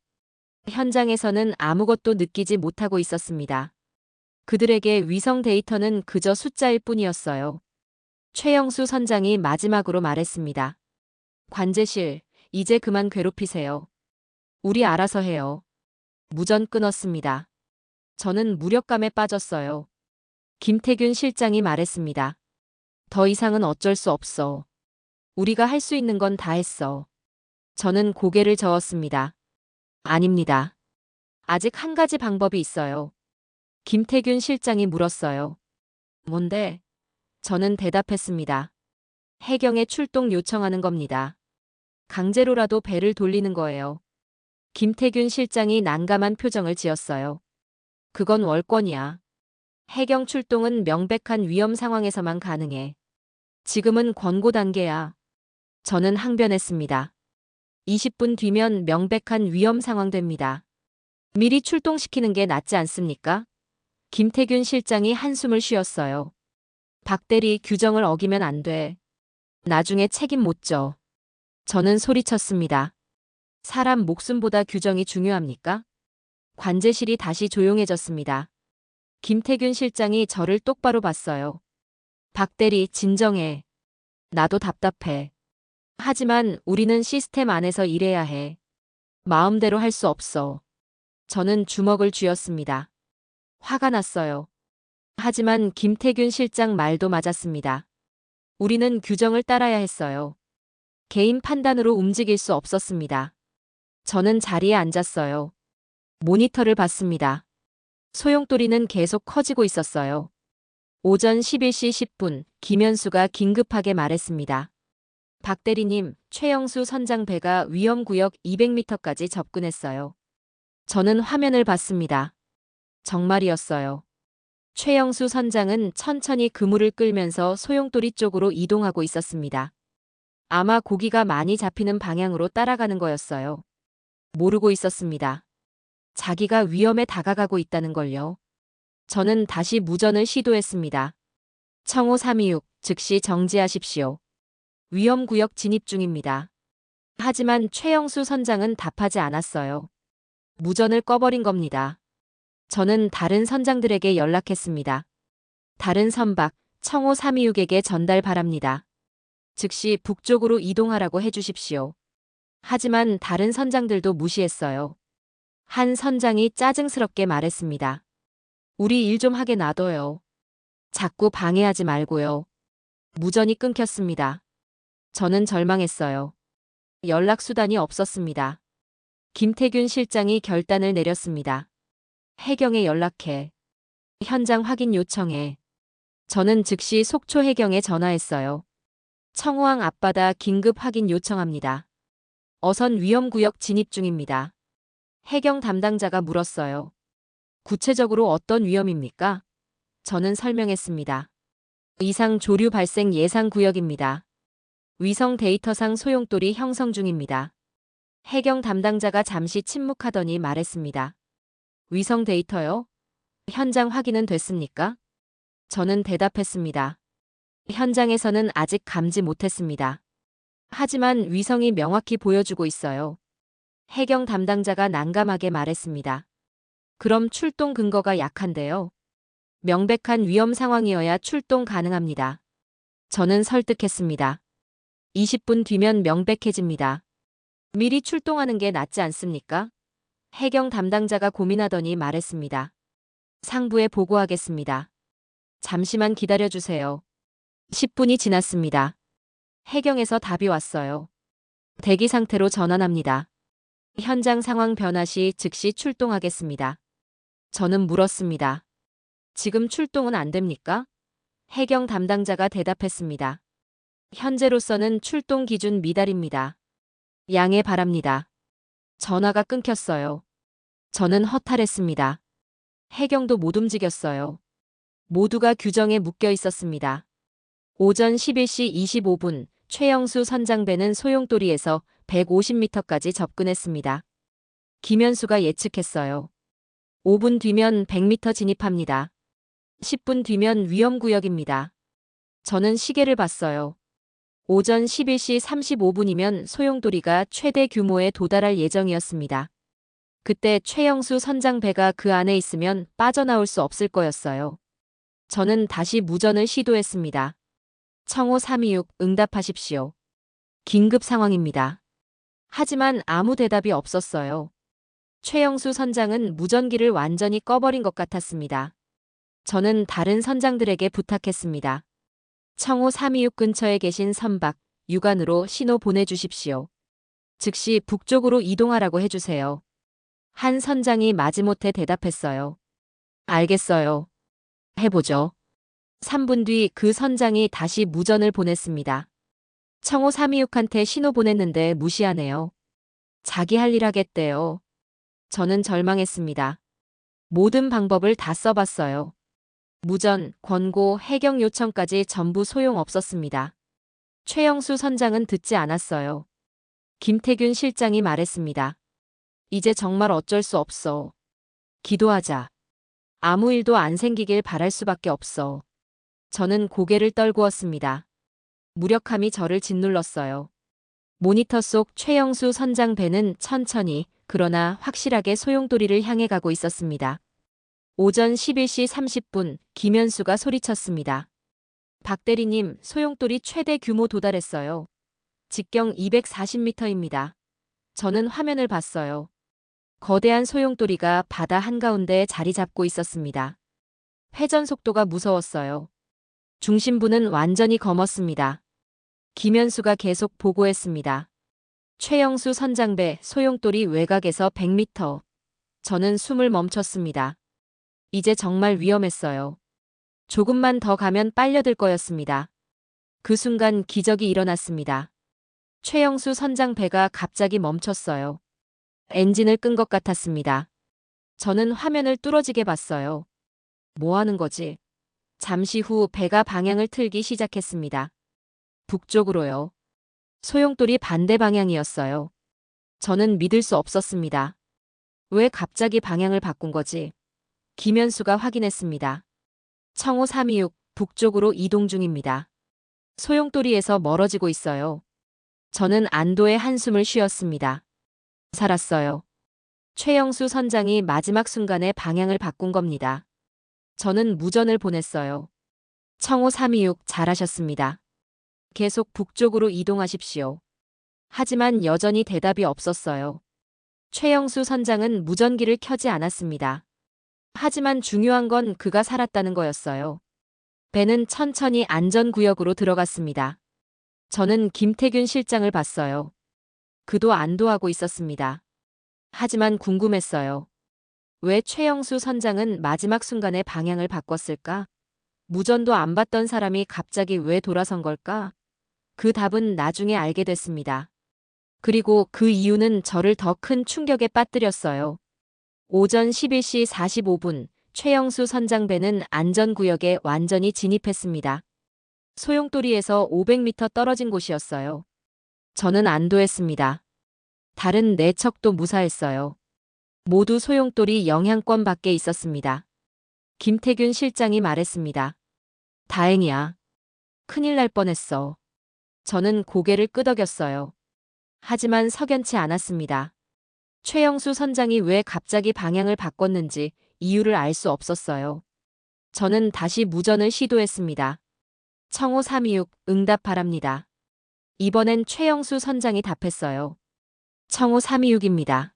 현장에서는 아무것도 느끼지 못하고 있었습니다. 그들에게 위성 데이터는 그저 숫자일 뿐이었어요. 최영수 선장이 마지막으로 말했습니다. 관제실, 이제 그만 괴롭히세요. 우리 알아서 해요. 무전 끊었습니다. 저는 무력감에 빠졌어요. 김태균 실장이 말했습니다. 더 이상은 어쩔 수 없어. 우리가 할 수 있는 건 다 했어. 저는 고개를 저었습니다. 아닙니다. 아직 한 가지 방법이 있어요. 김태균 실장이 물었어요. 뭔데? 저는 대답했습니다. 해경에 출동 요청하는 겁니다. 강제로라도 배를 돌리는 거예요. 김태균 실장이 난감한 표정을 지었어요. 그건 월권이야. 해경 출동은 명백한 위험 상황에서만 가능해. 지금은 권고 단계야. 저는 항변했습니다. 20분 뒤면 명백한 위험 상황 됩니다. 미리 출동시키는 게 낫지 않습니까? 김태균 실장이 한숨을 쉬었어요. 박대리, 규정을 어기면 안 돼. 나중에 책임 못 져. 저는 소리쳤습니다. 사람 목숨보다 규정이 중요합니까? 관제실이 다시 조용해졌습니다. 김태균 실장이 저를 똑바로 봤어요. 박대리, 진정해. 나도 답답해. 하지만 우리는 시스템 안에서 일해야 해. 마음대로 할 수 없어. 저는 주먹을 쥐었습니다. 화가 났어요. 하지만 김태균 실장 말도 맞았습니다. 우리는 규정을 따라야 했어요. 개인 판단으로 움직일 수 없었습니다. 저는 자리에 앉았어요. 모니터를 봤습니다. 소용돌이는 계속 커지고 있었어요. 오전 11시 10분, 김현수가 긴급하게 말했습니다. 박 대리님, 최영수 선장 배가 위험구역 200m까지 접근했어요. 저는 화면을 봤습니다. 정말이었어요. 최영수 선장은 천천히 그물을 끌면서 소용돌이 쪽으로 이동하고 있었습니다. 아마 고기가 많이 잡히는 방향으로 따라가는 거였어요. 모르고 있었습니다. 자기가 위험에 다가가고 있다는 걸요. 저는 다시 무전을 시도했습니다. 청호 326, 즉시 정지하십시오. 위험구역 진입 중입니다. 하지만 최영수 선장은 답하지 않았어요. 무전을 꺼버린 겁니다. 저는 다른 선장들에게 연락했습니다. 다른 선박, 청호 326에게 전달 바랍니다. 즉시 북쪽으로 이동하라고 해주십시오. 하지만 다른 선장들도 무시했어요. 한 선장이 짜증스럽게 말했습니다. 우리 일 좀 하게 놔둬요. 자꾸 방해하지 말고요. 무전이 끊겼습니다. 저는 절망했어요. 연락수단이 없었습니다. 김태균 실장이 결단을 내렸습니다. 해경에 연락해. 현장 확인 요청해. 저는 즉시 속초 해경에 전화했어요. 청호항 앞바다 긴급 확인 요청합니다. 어선 위험구역 진입 중입니다. 해경 담당자가 물었어요. 구체적으로 어떤 위험입니까? 저는 설명했습니다. 이상 조류 발생 예상 구역입니다. 위성 데이터상 소용돌이 형성 중입니다. 해경 담당자가 잠시 침묵하더니 말했습니다. 위성 데이터요? 현장 확인은 됐습니까? 저는 대답했습니다. 현장에서는 아직 감지 못했습니다. 하지만 위성이 명확히 보여주고 있어요. 해경 담당자가 난감하게 말했습니다. 그럼 출동 근거가 약한데요. 명백한 위험 상황이어야 출동 가능합니다. 저는 설득했습니다. 20분 뒤면 명백해집니다. 미리 출동하는 게 낫지 않습니까? 해경 담당자가 고민하더니 말했습니다. 상부에 보고하겠습니다. 잠시만 기다려주세요. 10분이 지났습니다. 해경에서 답이 왔어요. 대기 상태로 전환합니다. 현장 상황 변화 시 즉시 출동하겠습니다. 저는 물었습니다. 지금 출동은 안 됩니까? 해경 담당자가 대답했습니다. 현재로서는 출동 기준 미달입니다. 양해 바랍니다. 전화가 끊겼어요. 저는 허탈했습니다. 해경도 못 움직였어요. 모두가 규정에 묶여 있었습니다. 오전 11시 25분 최영수 선장배는 소용돌이에서 150m까지 접근했습니다. 김현수가 예측했어요. 5분 뒤면 100m 진입합니다. 10분 뒤면 위험구역입니다. 저는 시계를 봤어요. 오전 11시 35분이면 소용돌이가 최대 규모에 도달할 예정이었습니다. 그때 최영수 선장배가 그 안에 있으면 빠져나올 수 없을 거였어요. 저는 다시 무전을 시도했습니다. 청호 326 응답하십시오. 긴급 상황입니다. 하지만 아무 대답이 없었어요. 최영수 선장은 무전기를 완전히 꺼버린 것 같았습니다. 저는 다른 선장들에게 부탁했습니다. 청호 326 근처에 계신 선박, 유관으로 신호 보내주십시오. 즉시 북쪽으로 이동하라고 해주세요. 한 선장이 마지못해 대답했어요. 알겠어요. 해보죠. 3분 뒤 그 선장이 다시 무전을 보냈습니다. 청호 326한테 신호 보냈는데 무시하네요. 자기 할 일 하겠대요. 저는 절망했습니다. 모든 방법을 다 써봤어요. 무전, 권고, 해경 요청까지 전부 소용없었습니다. 최영수 선장은 듣지 않았어요. 김태균 실장이 말했습니다. 이제 정말 어쩔 수 없어. 기도하자. 아무 일도 안 생기길 바랄 수밖에 없어. 저는 고개를 떨구었습니다. 무력함이 저를 짓눌렀어요. 모니터 속 최영수 선장 배는 천천히 그러나 확실하게 소용돌이를 향해 가고 있었습니다. 오전 11시 30분 김현수가 소리쳤습니다. 박 대리님, 소용돌이 최대 규모 도달했어요. 직경 240m입니다. 저는 화면을 봤어요. 거대한 소용돌이가 바다 한가운데에 자리 잡고 있었습니다. 회전 속도가 무서웠어요. 중심부는 완전히 검었습니다. 김현수가 계속 보고했습니다. 최영수 선장배 소용돌이 외곽에서 100m. 저는 숨을 멈췄습니다. 이제 정말 위험했어요. 조금만 더 가면 빨려들 거였습니다. 그 순간 기적이 일어났습니다. 최영수 선장배가 갑자기 멈췄어요. 엔진을 끈 것 같았습니다. 저는 화면을 뚫어지게 봤어요. 뭐 하는 거지? 잠시 후 배가 방향을 틀기 시작했습니다. 북쪽으로요. 소용돌이 반대 방향이었어요. 저는 믿을 수 없었습니다. 왜 갑자기 방향을 바꾼 거지? 김현수가 확인했습니다. 청호 326 북쪽으로 이동 중입니다. 소용돌이에서 멀어지고 있어요. 저는 안도의 한숨을 쉬었습니다. 살았어요. 최영수 선장이 마지막 순간에 방향을 바꾼 겁니다. 저는 무전을 보냈어요. 청호 326 잘하셨습니다. 계속 북쪽으로 이동하십시오. 하지만 여전히 대답이 없었어요. 최영수 선장은 무전기를 켜지 않았습니다. 하지만 중요한 건 그가 살았다는 거였어요. 배는 천천히 안전구역으로 들어갔습니다. 저는 김태균 실장을 봤어요. 그도 안도하고 있었습니다. 하지만 궁금했어요. 왜 최영수 선장은 마지막 순간에 방향을 바꿨을까? 무전도 안 받던 사람이 갑자기 왜 돌아선 걸까? 그 답은 나중에 알게 됐습니다. 그리고 그 이유는 저를 더 큰 충격에 빠뜨렸어요. 오전 11시 45분 최영수 선장배는 안전구역에 완전히 진입했습니다. 소용돌이에서 500m 떨어진 곳이었어요. 저는 안도했습니다. 다른 네 척도 무사했어요. 모두 소용돌이 영향권 밖에 있었습니다. 김태균 실장이 말했습니다. 다행이야. 큰일 날 뻔했어. 저는 고개를 끄덕였어요. 하지만 석연치 않았습니다. 최영수 선장이 왜 갑자기 방향을 바꿨는지 이유를 알 수 없었어요. 저는 다시 무전을 시도했습니다. 청호 326 응답 바랍니다. 이번엔 최영수 선장이 답했어요. 청호 326입니다.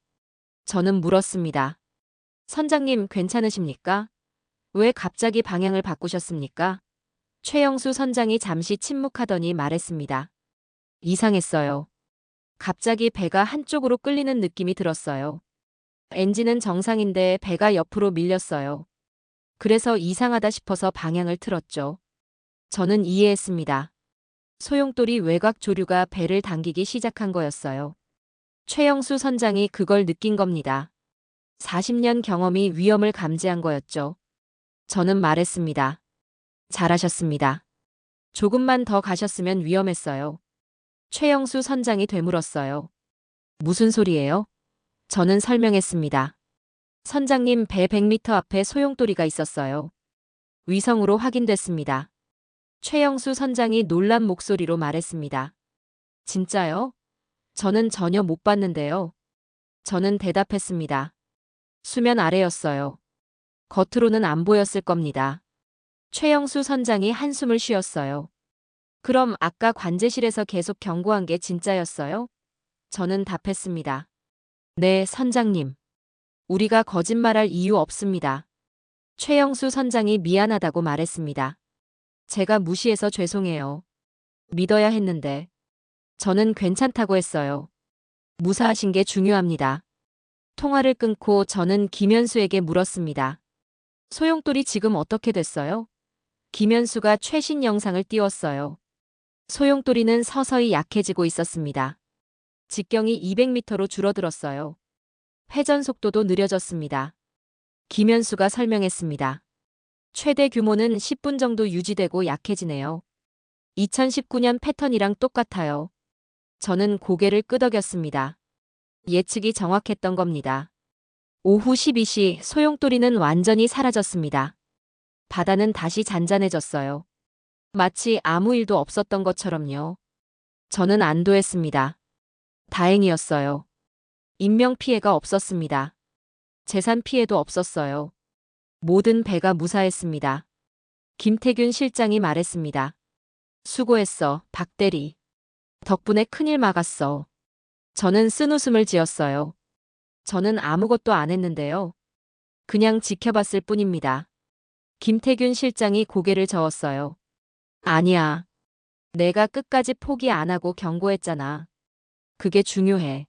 저는 물었습니다. 선장님 괜찮으십니까? 왜 갑자기 방향을 바꾸셨습니까? 최영수 선장이 잠시 침묵하더니 말했습니다. 이상했어요. 갑자기 배가 한쪽으로 끌리는 느낌이 들었어요. 엔진은 정상인데 배가 옆으로 밀렸어요. 그래서 이상하다 싶어서 방향을 틀었죠. 저는 이해했습니다. 소용돌이 외곽 조류가 배를 당기기 시작한 거였어요. 최영수 선장이 그걸 느낀 겁니다. 40년 경험이 위험을 감지한 거였죠. 저는 말했습니다. 잘하셨습니다. 조금만 더 가셨으면 위험했어요. 최영수 선장이 되물었어요. 무슨 소리예요? 저는 설명했습니다. 선장님 배 100m 앞에 소용돌이가 있었어요. 위성으로 확인됐습니다. 최영수 선장이 놀란 목소리로 말했습니다. 진짜요? 저는 전혀 못 봤는데요. 저는 대답했습니다. 수면 아래였어요. 겉으로는 안 보였을 겁니다. 최영수 선장이 한숨을 쉬었어요. 그럼 아까 관제실에서 계속 경고한 게 진짜였어요? 저는 답했습니다. 네, 선장님. 우리가 거짓말할 이유 없습니다. 최영수 선장이 미안하다고 말했습니다. 제가 무시해서 죄송해요. 믿어야 했는데. 저는 괜찮다고 했어요. 무사하신 게 중요합니다. 통화를 끊고 저는 김현수에게 물었습니다. 소용돌이 지금 어떻게 됐어요? 김현수가 최신 영상을 띄웠어요. 소용돌이는 서서히 약해지고 있었습니다. 직경이 200m로 줄어들었어요. 회전 속도도 느려졌습니다. 김현수가 설명했습니다. 최대 규모는 10분 정도 유지되고 약해지네요. 2019년 패턴이랑 똑같아요. 저는 고개를 끄덕였습니다. 예측이 정확했던 겁니다. 오후 12시 소용돌이는 완전히 사라졌습니다. 바다는 다시 잔잔해졌어요. 마치 아무 일도 없었던 것처럼요. 저는 안도했습니다. 다행이었어요. 인명피해가 없었습니다. 재산 피해도 없었어요. 모든 배가 무사했습니다. 김태균 실장이 말했습니다. 수고했어, 박대리. 덕분에 큰일 막았어. 저는 쓴웃음을 지었어요. 저는 아무것도 안 했는데요. 그냥 지켜봤을 뿐입니다. 김태균 실장이 고개를 저었어요. 아니야. 내가 끝까지 포기 안 하고 경고했잖아. 그게 중요해.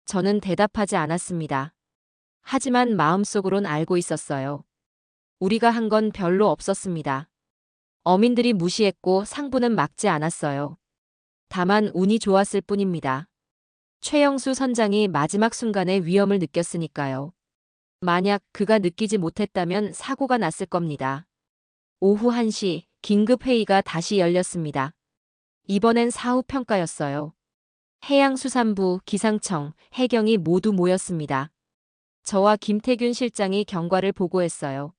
저는 대답하지 않았습니다. 하지만 마음속으론 알고 있었어요. 우리가 한 건 별로 없었습니다. 어민들이 무시했고 상부는 막지 않았어요. 다만 운이 좋았을 뿐입니다. 최영수 선장이 마지막 순간에 위험을 느꼈으니까요. 만약 그가 느끼지 못했다면 사고가 났을 겁니다. 오후 1시 긴급회의가 다시 열렸습니다. 이번엔 사후 평가였어요. 해양수산부, 기상청, 해경이 모두 모였습니다. 저와 김태균 실장이 경과를 보고했어요.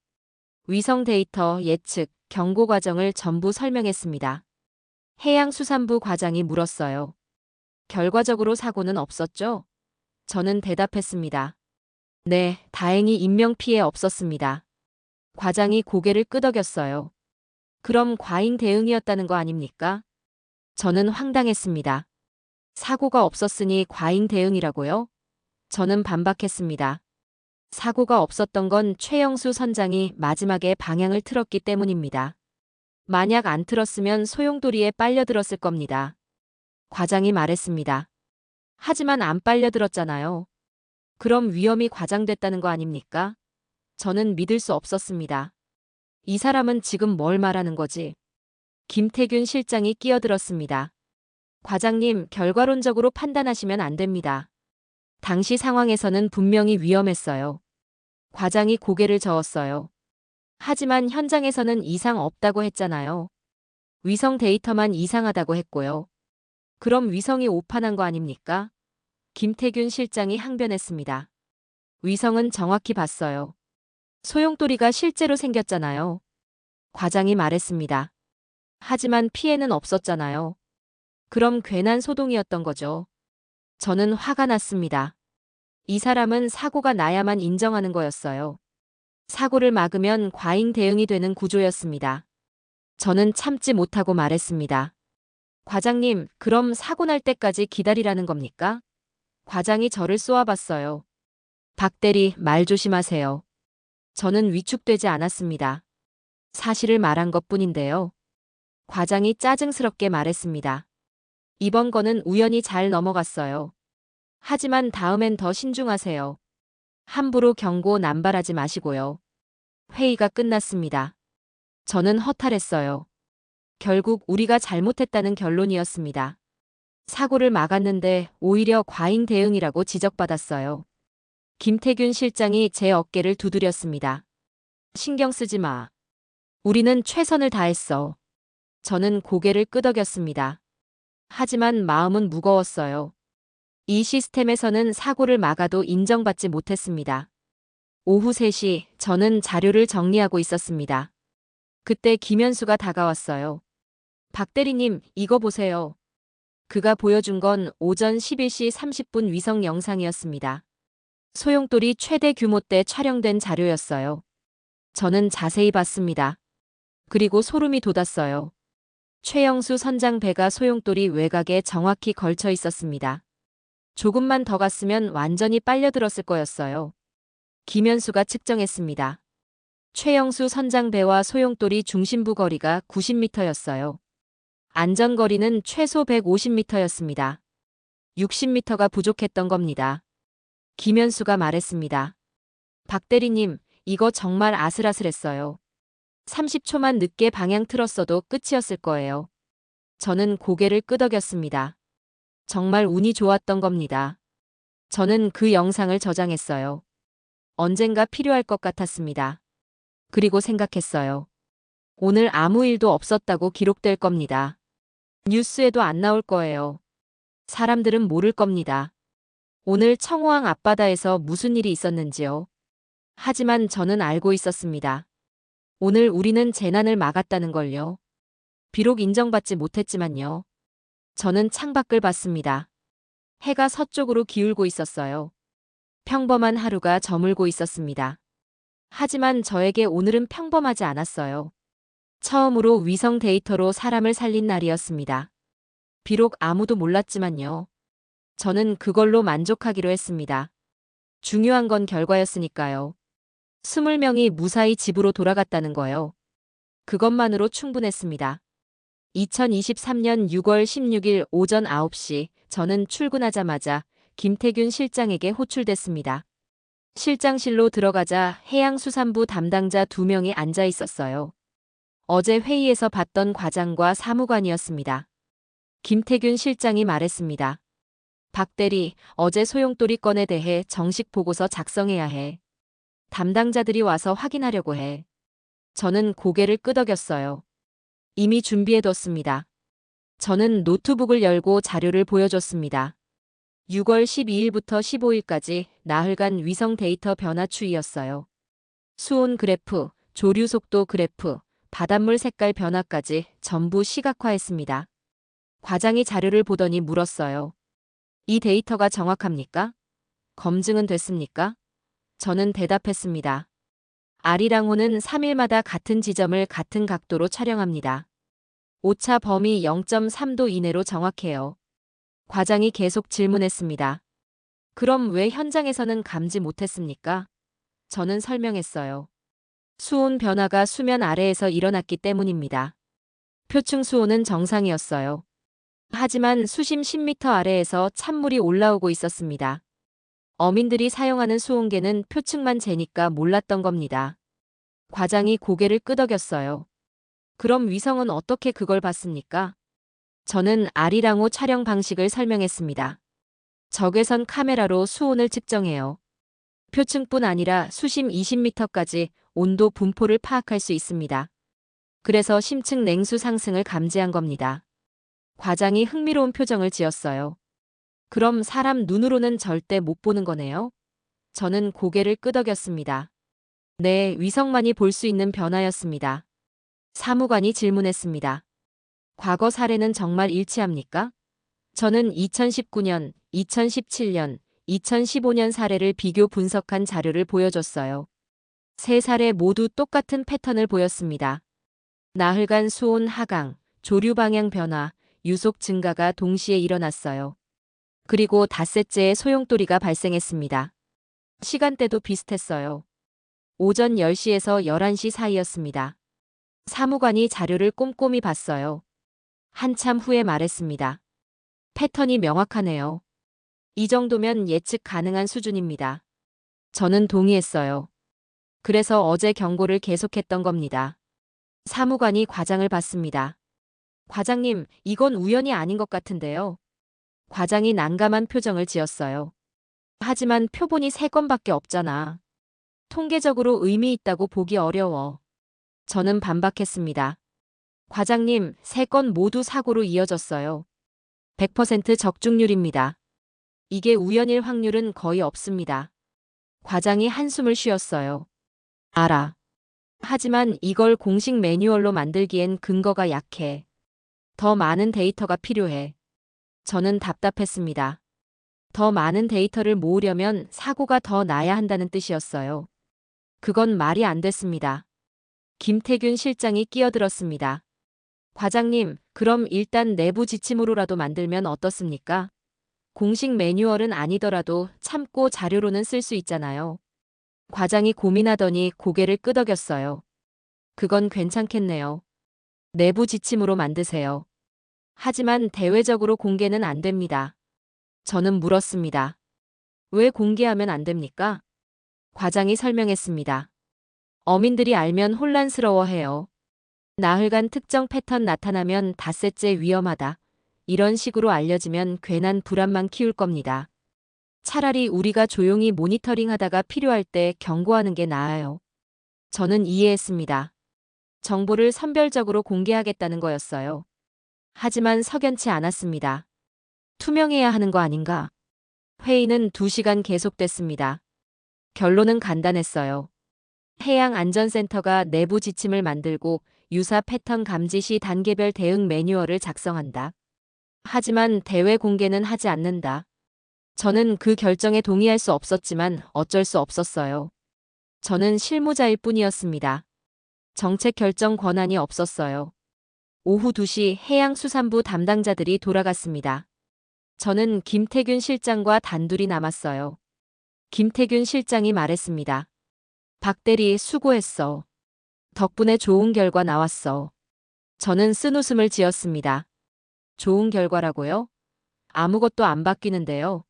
위성 데이터, 예측, 경고 과정을 전부 설명했습니다. 해양수산부 과장이 물었어요. 결과적으로 사고는 없었죠? 저는 대답했습니다. 네, 다행히 인명피해 없었습니다. 과장이 고개를 끄덕였어요. 그럼 과잉 대응이었다는 거 아닙니까? 저는 황당했습니다. 사고가 없었으니 과잉 대응이라고요? 저는 반박했습니다. 사고가 없었던 건 최영수 선장이 마지막에 방향을 틀었기 때문입니다. 만약 안 틀었으면 소용돌이에 빨려들었을 겁니다. 과장이 말했습니다. 하지만 안 빨려들었잖아요. 그럼 위험이 과장됐다는 거 아닙니까? 저는 믿을 수 없었습니다. 이 사람은 지금 뭘 말하는 거지? 김태균 실장이 끼어들었습니다. 과장님, 결과론적으로 판단하시면 안 됩니다. 당시 상황에서는 분명히 위험했어요. 과장이 고개를 저었어요. 하지만 현장에서는 이상 없다고 했잖아요. 위성 데이터만 이상하다고 했고요. 그럼 위성이 오판한 거 아닙니까? 김태균 실장이 항변했습니다. 위성은 정확히 봤어요. 소용돌이가 실제로 생겼잖아요. 과장이 말했습니다. 하지만 피해는 없었잖아요. 그럼 괜한 소동이었던 거죠. 저는 화가 났습니다. 이 사람은 사고가 나야만 인정하는 거였어요. 사고를 막으면 과잉 대응이 되는 구조였습니다. 저는 참지 못하고 말했습니다. 과장님, 그럼 사고 날 때까지 기다리라는 겁니까? 과장이 저를 쏘아봤어요. 박 대리, 말 조심하세요. 저는 위축되지 않았습니다. 사실을 말한 것뿐인데요. 과장이 짜증스럽게 말했습니다. 이번 건은 우연히 잘 넘어갔어요. 하지만 다음엔 더 신중하세요. 함부로 경고 남발하지 마시고요. 회의가 끝났습니다. 저는 허탈했어요. 결국 우리가 잘못했다는 결론이었습니다. 사고를 막았는데 오히려 과잉 대응이라고 지적받았어요. 김태균 실장이 제 어깨를 두드렸습니다. 신경 쓰지 마. 우리는 최선을 다했어. 저는 고개를 끄덕였습니다. 하지만 마음은 무거웠어요. 이 시스템에서는 사고를 막아도 인정받지 못했습니다. 오후 3시 저는 자료를 정리하고 있었습니다. 그때 김현수가 다가왔어요. 박 대리님, 이거 보세요. 그가 보여준 건 오전 11시 30분 위성 영상이었습니다. 소용돌이 최대 규모 때 촬영된 자료였어요. 저는 자세히 봤습니다. 그리고 소름이 돋았어요. 최영수 선장 배가 소용돌이 외곽에 정확히 걸쳐 있었습니다. 조금만 더 갔으면 완전히 빨려들었을 거였어요. 김현수가 측정했습니다. 최영수 선장 배와 소용돌이 중심부 거리가 90m였어요. 안전거리는 최소 150m였습니다. 60m가 부족했던 겁니다. 김현수가 말했습니다. 박 대리님, 이거 정말 아슬아슬했어요. 30초만 늦게 방향 틀었어도 끝이었을 거예요. 저는 고개를 끄덕였습니다. 정말 운이 좋았던 겁니다. 저는 그 영상을 저장했어요. 언젠가 필요할 것 같았습니다. 그리고 생각했어요. 오늘 아무 일도 없었다고 기록될 겁니다. 뉴스에도 안 나올 거예요. 사람들은 모를 겁니다. 오늘 청호항 앞바다에서 무슨 일이 있었는지요. 하지만 저는 알고 있었습니다. 오늘 우리는 재난을 막았다는 걸요. 비록 인정받지 못했지만요. 저는 창밖을 봤습니다. 해가 서쪽으로 기울고 있었어요. 평범한 하루가 저물고 있었습니다. 하지만 저에게 오늘은 평범하지 않았어요. 처음으로 위성 데이터로 사람을 살린 날이었습니다. 비록 아무도 몰랐지만요. 저는 그걸로 만족하기로 했습니다. 중요한 건 결과였으니까요. 20명이 무사히 집으로 돌아갔다는 거요. 그것만으로 충분했습니다. 2023년 6월 16일 오전 9시 저는 출근하자마자 김태균 실장에게 호출됐습니다. 실장실로 들어가자 해양수산부 담당자 2명이 앉아 있었어요. 어제 회의에서 봤던 과장과 사무관이었습니다. 김태균 실장이 말했습니다. 박 대리, 어제 소용돌이 건에 대해 정식 보고서 작성해야 해. 담당자들이 와서 확인하려고 해. 저는 고개를 끄덕였어요. 이미 준비해뒀습니다. 저는 노트북을 열고 자료를 보여줬습니다. 6월 12일부터 15일까지 나흘간 위성 데이터 변화 추이였어요. 수온 그래프, 조류 속도 그래프, 바닷물 색깔 변화까지 전부 시각화했습니다. 과장이 자료를 보더니 물었어요. 이 데이터가 정확합니까? 검증은 됐습니까? 저는 대답했습니다. 아리랑호는 3일마다 같은 지점을 같은 각도로 촬영합니다. 오차 범위 0.3도 이내로 정확해요. 과장이 계속 질문했습니다. 그럼 왜 현장에서는 감지 못했습니까? 저는 설명했어요. 수온 변화가 수면 아래에서 일어났기 때문입니다. 표층 수온은 정상이었어요. 하지만 수심 10m 아래에서 찬물이 올라오고 있었습니다. 어민들이 사용하는 수온계는 표층만 재니까 몰랐던 겁니다. 과장이 고개를 끄덕였어요. 그럼 위성은 어떻게 그걸 봤습니까? 저는 아리랑호 촬영 방식을 설명했습니다. 적외선 카메라로 수온을 측정해요. 표층뿐 아니라 수심 20m까지 온도 분포를 파악할 수 있습니다. 그래서 심층 냉수 상승을 감지한 겁니다. 과장이 흥미로운 표정을 지었어요. 그럼 사람 눈으로는 절대 못 보는 거네요? 저는 고개를 끄덕였습니다. 네, 위성만이 볼 수 있는 변화였습니다. 사무관이 질문했습니다. 과거 사례는 정말 일치합니까? 저는 2019년, 2017년, 2015년 사례를 비교 분석한 자료를 보여줬어요. 세 사례 모두 똑같은 패턴을 보였습니다. 나흘간 수온 하강, 조류 방향 변화, 유속 증가가 동시에 일어났어요. 그리고 닷새째에 소용돌이가 발생했습니다. 시간대도 비슷했어요. 오전 10시에서 11시 사이였습니다. 사무관이 자료를 꼼꼼히 봤어요. 한참 후에 말했습니다. 패턴이 명확하네요. 이 정도면 예측 가능한 수준입니다. 저는 동의했어요. 그래서 어제 경고를 계속했던 겁니다. 사무관이 과장을 봤습니다. 과장님, 이건 우연이 아닌 것 같은데요. 과장이 난감한 표정을 지었어요. 하지만 표본이 3건밖에 없잖아. 통계적으로 의미 있다고 보기 어려워. 저는 반박했습니다. 과장님, 3건 모두 사고로 이어졌어요. 100% 적중률입니다. 이게 우연일 확률은 거의 없습니다. 과장이 한숨을 쉬었어요. 알아. 하지만 이걸 공식 매뉴얼로 만들기엔 근거가 약해. 더 많은 데이터가 필요해. 저는 답답했습니다. 더 많은 데이터를 모으려면 사고가 더 나야 한다는 뜻이었어요. 그건 말이 안 됐습니다. 김태균 실장이 끼어들었습니다. 과장님, 그럼 일단 내부 지침으로라도 만들면 어떻습니까? 공식 매뉴얼은 아니더라도 참고 자료로는 쓸 수 있잖아요. 과장이 고민하더니 고개를 끄덕였어요. 그건 괜찮겠네요. 내부 지침으로 만드세요. 하지만 대외적으로 공개는 안 됩니다. 저는 물었습니다. 왜 공개하면 안 됩니까? 과장이 설명했습니다. 어민들이 알면 혼란스러워해요. 나흘간 특정 패턴 나타나면 닷새째 위험하다. 이런 식으로 알려지면 괜한 불안만 키울 겁니다. 차라리 우리가 조용히 모니터링하다가 필요할 때 경고하는 게 나아요. 저는 이해했습니다. 정보를 선별적으로 공개하겠다는 거였어요. 하지만 석연치 않았습니다. 투명해야 하는 거 아닌가? 회의는 2시간 계속됐습니다. 결론은 간단했어요. 해양안전센터가 내부 지침을 만들고 유사 패턴 감지 시 단계별 대응 매뉴얼을 작성한다. 하지만 대외 공개는 하지 않는다. 저는 그 결정에 동의할 수 없었지만 어쩔 수 없었어요. 저는 실무자일 뿐이었습니다. 정책 결정 권한이 없었어요. 오후 2시 해양수산부 담당자들이 돌아갔습니다. 저는 김태균 실장과 단둘이 남았어요. 김태균 실장이 말했습니다. 박 대리 수고했어. 덕분에 좋은 결과 나왔어. 저는 쓴웃음을 지었습니다. 좋은 결과라고요? 아무것도 안 바뀌는데요.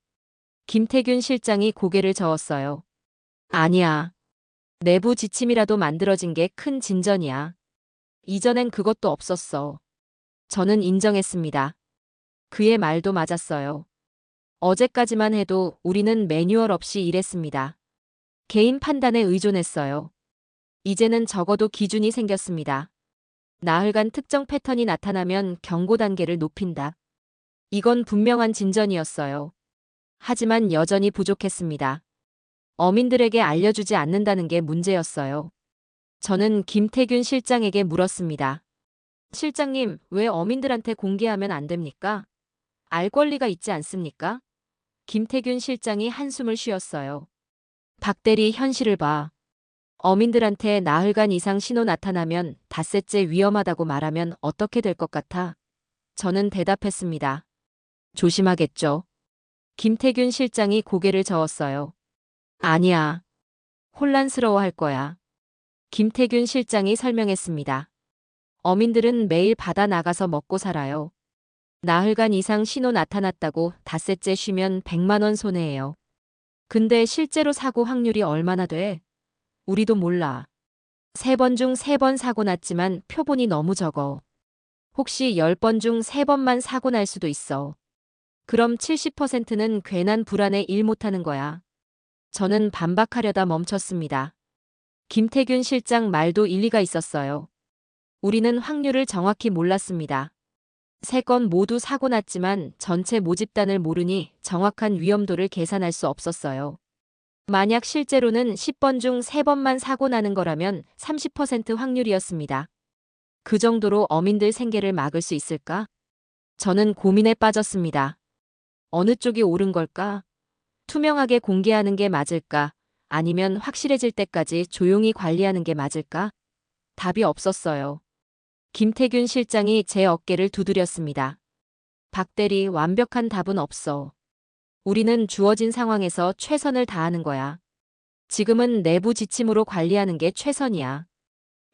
김태균 실장이 고개를 저었어요. 아니야. 내부 지침이라도 만들어진 게 큰 진전이야. 이전엔 그것도 없었어. 저는 인정했습니다. 그의 말도 맞았어요. 어제까지만 해도 우리는 매뉴얼 없이 일했습니다. 개인 판단에 의존했어요. 이제는 적어도 기준이 생겼습니다. 나흘간 특정 패턴이 나타나면 경고 단계를 높인다. 이건 분명한 진전이었어요. 하지만 여전히 부족했습니다. 어민들에게 알려주지 않는다는 게 문제였어요. 저는 김태균 실장에게 물었습니다. 실장님, 왜 어민들한테 공개하면 안 됩니까? 알 권리가 있지 않습니까? 김태균 실장이 한숨을 쉬었어요. 박 대리 현실을 봐. 어민들한테 나흘간 이상 신호 나타나면 닷새째 위험하다고 말하면 어떻게 될 것 같아? 저는 대답했습니다. 조심하겠죠. 김태균 실장이 고개를 저었어요. 아니야. 혼란스러워할 거야. 김태균 실장이 설명했습니다. 어민들은 매일 바다 나가서 먹고 살아요. 나흘간 이상 신호 나타났다고 닷새째 쉬면 100만 원 손해예요. 근데 실제로 사고 확률이 얼마나 돼? 우리도 몰라. 3번 중 3번 사고 났지만 표본이 너무 적어. 혹시 10번 중 3번만 사고 날 수도 있어. 그럼 70%는 괜한 불안에 일 못하는 거야. 저는 반박하려다 멈췄습니다. 김태균 실장 말도 일리가 있었어요. 우리는 확률을 정확히 몰랐습니다. 3건 모두 사고 났지만 전체 모집단을 모르니 정확한 위험도를 계산할 수 없었어요. 만약 실제로는 10번 중 3번만 사고 나는 거라면 30% 확률이었습니다. 그 정도로 어민들 생계를 막을 수 있을까? 저는 고민에 빠졌습니다. 어느 쪽이 옳은 걸까? 투명하게 공개하는 게 맞을까? 아니면 확실해질 때까지 조용히 관리하는 게 맞을까? 답이 없었어요. 김태균 실장이 제 어깨를 두드렸습니다. 박 대리, 완벽한 답은 없어. 우리는 주어진 상황에서 최선을 다하는 거야. 지금은 내부 지침으로 관리하는 게 최선이야.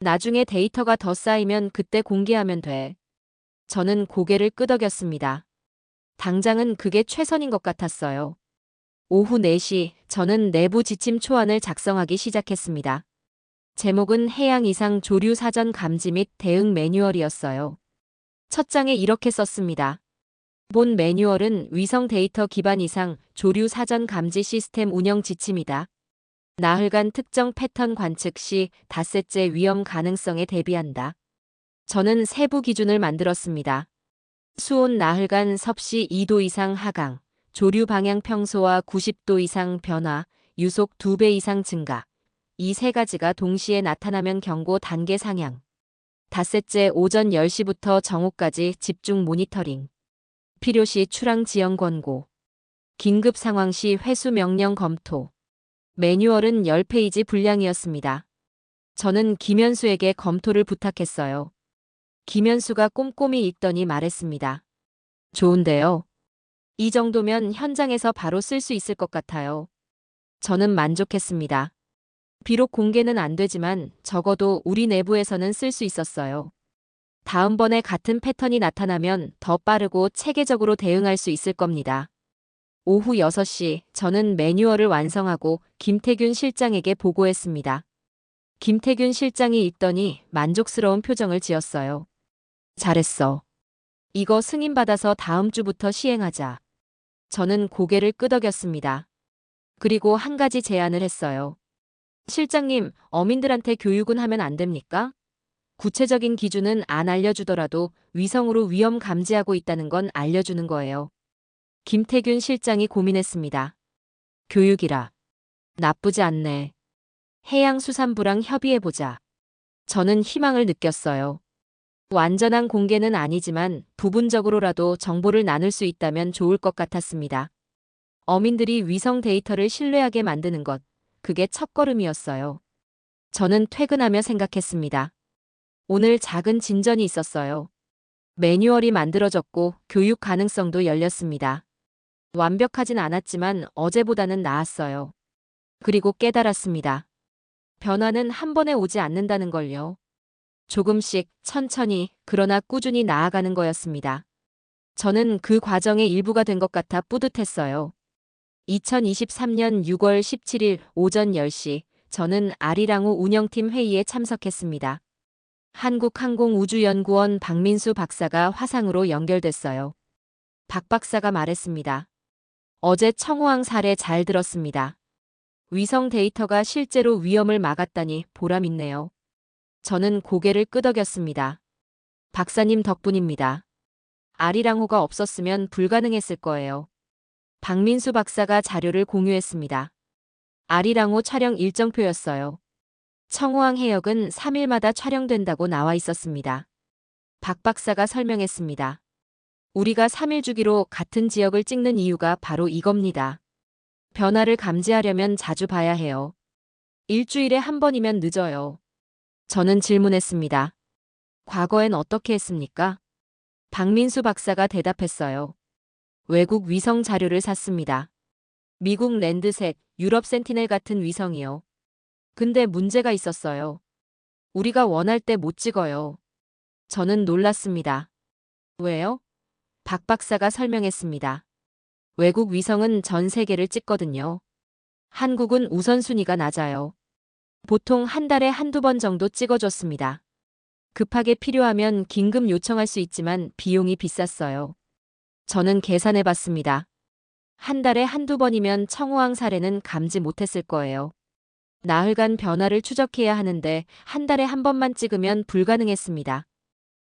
나중에 데이터가 더 쌓이면 그때 공개하면 돼. 저는 고개를 끄덕였습니다. 당장은 그게 최선인 것 같았어요. 오후 4시, 저는 내부 지침 초안을 작성하기 시작했습니다. 제목은 해양 이상 조류 사전 감지 및 대응 매뉴얼이었어요. 첫 장에 이렇게 썼습니다. 본 매뉴얼은 위성 데이터 기반 이상 조류 사전 감지 시스템 운영 지침이다. 나흘간 특정 패턴 관측 시 닷새째 위험 가능성에 대비한다. 저는 세부 기준을 만들었습니다. 수온 나흘간 섭씨 2도 이상 하강, 조류 방향 평소와 90도 이상 변화, 유속 2배 이상 증가. 이 세 가지가 동시에 나타나면 경고 단계 상향. 닷새째 오전 10시부터 정오까지 집중 모니터링. 필요시 출항 지연 권고. 긴급 상황 시 회수 명령 검토. 매뉴얼은 10페이지 분량이었습니다. 저는 김현수에게 검토를 부탁했어요. 김현수가 꼼꼼히 읽더니 말했습니다. 좋은데요. 이 정도면 현장에서 바로 쓸 수 있을 것 같아요. 저는 만족했습니다. 비록 공개는 안 되지만 적어도 우리 내부에서는 쓸 수 있었어요. 다음번에 같은 패턴이 나타나면 더 빠르고 체계적으로 대응할 수 있을 겁니다. 오후 6시, 저는 매뉴얼을 완성하고 김태균 실장에게 보고했습니다. 김태균 실장이 읽더니 만족스러운 표정을 지었어요. 잘했어. 이거 승인받아서 다음 주부터 시행하자. 저는 고개를 끄덕였습니다. 그리고 한 가지 제안을 했어요. 실장님, 어민들한테 교육은 하면 안 됩니까? 구체적인 기준은 안 알려주더라도 위성으로 위험 감지하고 있다는 건 알려주는 거예요. 김태균 실장이 고민했습니다. 교육이라. 나쁘지 않네. 해양수산부랑 협의해보자. 저는 희망을 느꼈어요. 완전한 공개는 아니지만 부분적으로라도 정보를 나눌 수 있다면 좋을 것 같았습니다. 어민들이 위성 데이터를 신뢰하게 만드는 것, 그게 첫걸음이었어요. 저는 퇴근하며 생각했습니다. 오늘 작은 진전이 있었어요. 매뉴얼이 만들어졌고 교육 가능성도 열렸습니다. 완벽하진 않았지만 어제보다는 나았어요. 그리고 깨달았습니다. 변화는 한 번에 오지 않는다는 걸요. 조금씩, 천천히, 그러나 꾸준히 나아가는 거였습니다. 저는 그 과정의 일부가 된 것 같아 뿌듯했어요. 2023년 6월 17일 오전 10시, 저는 아리랑우 운영팀 회의에 참석했습니다. 한국항공우주연구원 박민수 박사가 화상으로 연결됐어요. 박 박사가 말했습니다. 어제 청호항 사례 잘 들었습니다. 위성 데이터가 실제로 위험을 막았다니 보람있네요. 저는 고개를 끄덕였습니다. 박사님 덕분입니다. 아리랑호가 없었으면 불가능했을 거예요. 박민수 박사가 자료를 공유했습니다. 아리랑호 촬영 일정표였어요. 청호항 해역은 3일마다 촬영된다고 나와 있었습니다. 박 박사가 설명했습니다. 우리가 3일 주기로 같은 지역을 찍는 이유가 바로 이겁니다. 변화를 감지하려면 자주 봐야 해요. 일주일에 한 번이면 늦어요. 저는 질문했습니다. 과거엔 어떻게 했습니까? 박민수 박사가 대답했어요. 외국 위성 자료를 샀습니다. 미국 랜드셋, 유럽 센티넬 같은 위성이요. 근데 문제가 있었어요. 우리가 원할 때 못 찍어요. 저는 놀랐습니다. 왜요? 박 박사가 설명했습니다. 외국 위성은 전 세계를 찍거든요. 한국은 우선순위가 낮아요. 보통 한 달에 한두 번 정도 찍어줬습니다. 급하게 필요하면 긴급 요청할 수 있지만 비용이 비쌌어요. 저는 계산해 봤습니다. 한 달에 한두 번이면 청호항 사례는 감지 못했을 거예요. 나흘간 변화를 추적해야 하는데 한 달에 한 번만 찍으면 불가능했습니다.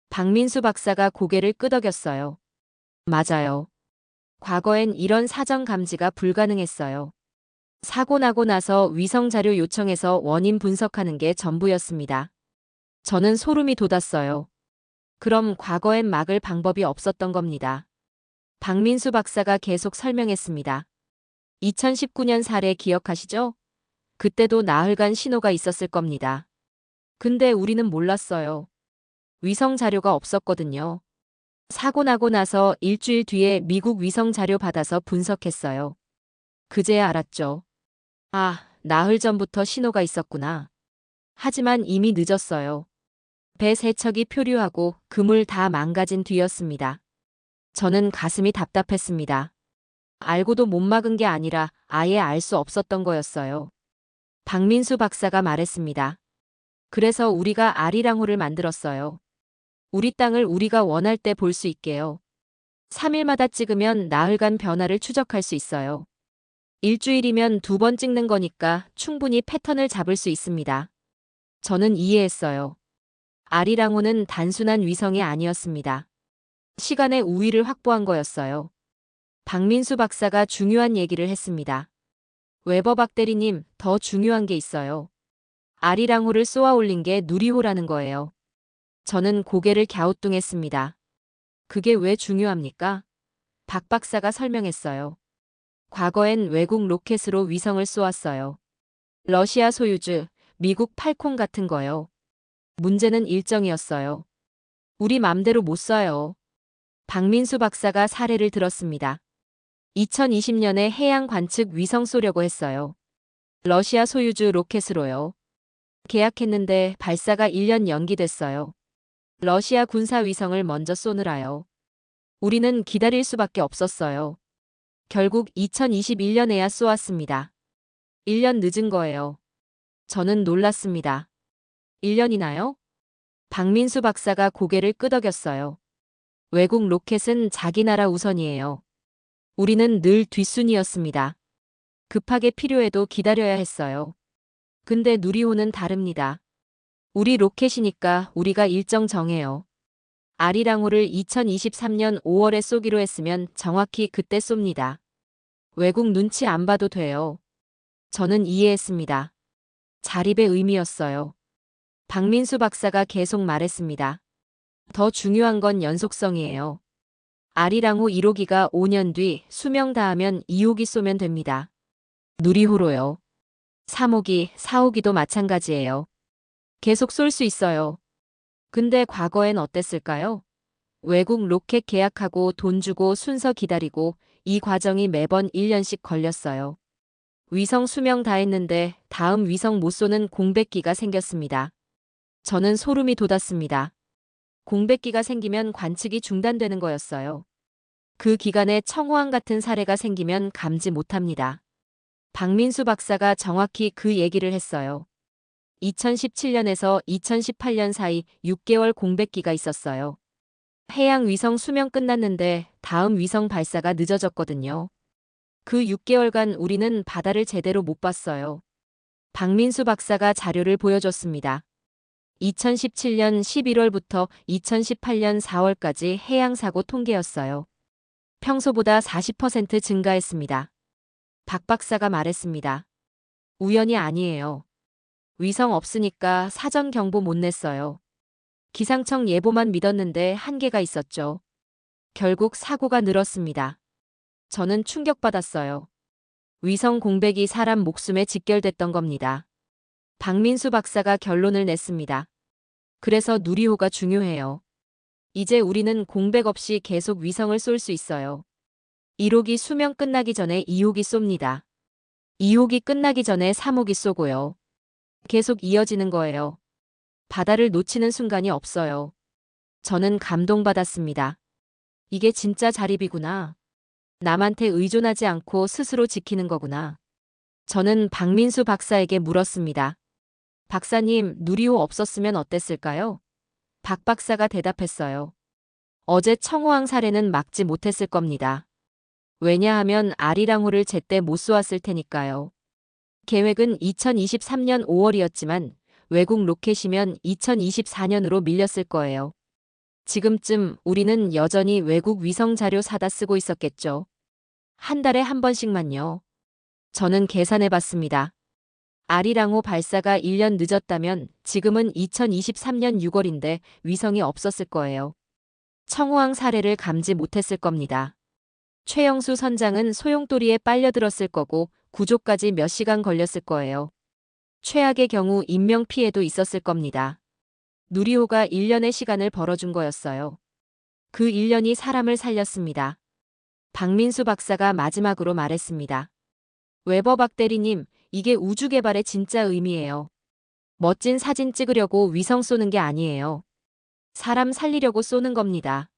박민수 박사가 고개를 끄덕였어요. 맞아요. 과거엔 이런 사전 감지가 불가능했어요. 사고 나고 나서 위성 자료 요청해서 원인 분석하는 게 전부였습니다. 저는 소름이 돋았어요. 그럼 과거엔 막을 방법이 없었던 겁니다. 박민수 박사가 계속 설명했습니다. 2019년 사례 기억하시죠? 그때도 나흘간 신호가 있었을 겁니다. 근데 우리는 몰랐어요. 위성 자료가 없었거든요. 사고 나고 나서 일주일 뒤에 미국 위성 자료 받아서 분석했어요. 그제야 알았죠. 아, 나흘 전부터 신호가 있었구나. 하지만 이미 늦었어요. 배 세척이 표류하고 그물 다 망가진 뒤였습니다. 저는 가슴이 답답했습니다. 알고도 못 막은 게 아니라 아예 알 수 없었던 거였어요. 박민수 박사가 말했습니다. 그래서 우리가 아리랑호를 만들었어요. 우리 땅을 우리가 원할 때 볼 수 있게요. 3일마다 찍으면 나흘간 변화를 추적할 수 있어요. 일주일이면 2번 찍는 거니까 충분히 패턴을 잡을 수 있습니다. 저는 이해했어요. 아리랑호는 단순한 위성이 아니었습니다. 시간의 우위를 확보한 거였어요. 박민수 박사가 중요한 얘기를 했습니다. 웨버 박대리님, 더 중요한 게 있어요. 아리랑호를 쏘아 올린 게 누리호라는 거예요. 저는 고개를 갸우뚱했습니다. 그게 왜 중요합니까? 박 박사가 설명했어요. 과거엔 외국 로켓으로 위성을 쏘았어요. 러시아 소유주, 미국 팔콘 같은 거요. 문제는 일정이었어요. 우리 맘대로 못 쏴요. 박민수 박사가 사례를 들었습니다. 2020년에 해양 관측 위성 쏘려고 했어요. 러시아 소유주 로켓으로요. 계약했는데 발사가 1년 연기됐어요. 러시아 군사 위성을 먼저 쏘느라요. 우리는 기다릴 수밖에 없었어요. 결국 2021년에야 쏘았습니다. 1년 늦은 거예요. 저는 놀랐습니다. 1년이나요? 박민수 박사가 고개를 끄덕였어요. 외국 로켓은 자기 나라 우선이에요. 우리는 늘 뒷순이었습니다. 급하게 필요해도 기다려야 했어요. 근데 누리호는 다릅니다. 우리 로켓이니까 우리가 일정 정해요. 아리랑호를 2023년 5월에 쏘기로 했으면 정확히 그때 쏩니다. 외국 눈치 안 봐도 돼요. 저는 이해했습니다. 자립의 의미였어요. 박민수 박사가 계속 말했습니다. 더 중요한 건 연속성이에요. 아리랑호 1호기가 5년 뒤 수명 다하면 2호기 쏘면 됩니다. 누리호로요. 3호기, 4호기도 마찬가지예요. 계속 쏠 수 있어요. 근데 과거엔 어땠을까요? 외국 로켓 계약하고 돈 주고 순서 기다리고 이 과정이 매번 1년씩 걸렸어요. 위성 수명 다 했는데 다음 위성 못 쏘는 공백기가 생겼습니다. 저는 소름이 돋았습니다. 공백기가 생기면 관측이 중단되는 거였어요. 그 기간에 청호항 같은 사례가 생기면 감지 못합니다. 박민수 박사가 정확히 그 얘기를 했어요. 2017년에서 2018년 사이 6개월 공백기가 있었어요. 해양 위성 수명 끝났는데 다음 위성 발사가 늦어졌거든요. 그 6개월간 우리는 바다를 제대로 못 봤어요. 박민수 박사가 자료를 보여줬습니다. 2017년 11월부터 2018년 4월까지 해양사고 통계였어요. 평소보다 40% 증가했습니다. 박 박사가 말했습니다. 우연이 아니에요. 위성 없으니까 사전 경보 못 냈어요. 기상청 예보만 믿었는데 한계가 있었죠. 결국 사고가 늘었습니다. 저는 충격받았어요. 위성 공백이 사람 목숨에 직결됐던 겁니다. 박민수 박사가 결론을 냈습니다. 그래서 누리호가 중요해요. 이제 우리는 공백 없이 계속 위성을 쏠 수 있어요. 1호기 수명 끝나기 전에 2호기 쏩니다. 2호기 끝나기 전에 3호기 쏘고요. 계속 이어지는 거예요. 바다를 놓치는 순간이 없어요. 저는 감동받았습니다. 이게 진짜 자립이구나. 남한테 의존하지 않고 스스로 지키는 거구나. 저는 박민수 박사에게 물었습니다. 박사님, 누리호 없었으면 어땠을까요? 박 박사가 대답했어요. 어제 청호항 사례는 막지 못했을 겁니다. 왜냐하면 아리랑호를 제때 못 쏘았을 테니까요. 계획은 2023년 5월이었지만 외국 로켓이면 2024년으로 밀렸을 거예요. 지금쯤 우리는 여전히 외국 위성 자료 사다 쓰고 있었겠죠. 한 달에 한 번씩만요. 저는 계산해 봤습니다. 아리랑호 발사가 1년 늦었다면 지금은 2023년 6월인데 위성이 없었을 거예요. 청호항 사례를 감지 못했을 겁니다. 최영수 선장은 소용돌이에 빨려들었을 거고 구조까지 몇 시간 걸렸을 거예요. 최악의 경우 인명피해도 있었을 겁니다. 누리호가 1년의 시간을 벌어준 거였어요. 그 1년이 사람을 살렸습니다. 박민수 박사가 마지막으로 말했습니다. 웨버 박 대리님, 이게 우주 개발의 진짜 의미예요. 멋진 사진 찍으려고 위성 쏘는 게 아니에요. 사람 살리려고 쏘는 겁니다.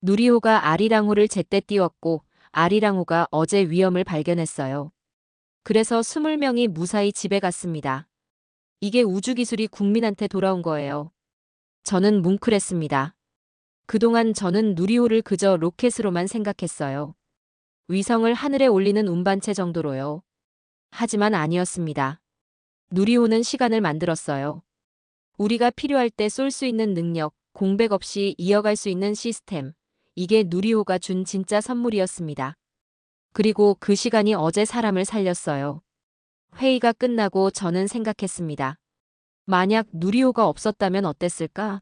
누리호가 아리랑호를 제때 띄웠고 아리랑호가 어제 위험을 발견했어요. 그래서 20명이 무사히 집에 갔습니다. 이게 우주기술이 국민한테 돌아온 거예요. 저는 뭉클했습니다. 그동안 저는 누리호를 그저 로켓으로만 생각했어요. 위성을 하늘에 올리는 운반체 정도로요. 하지만 아니었습니다. 누리호는 시간을 만들었어요. 우리가 필요할 때 쏠 수 있는 능력, 공백 없이 이어갈 수 있는 시스템. 이게 누리호가 준 진짜 선물이었습니다. 그리고 그 시간이 어제 사람을 살렸어요. 회의가 끝나고 저는 생각했습니다. 만약 누리호가 없었다면 어땠을까?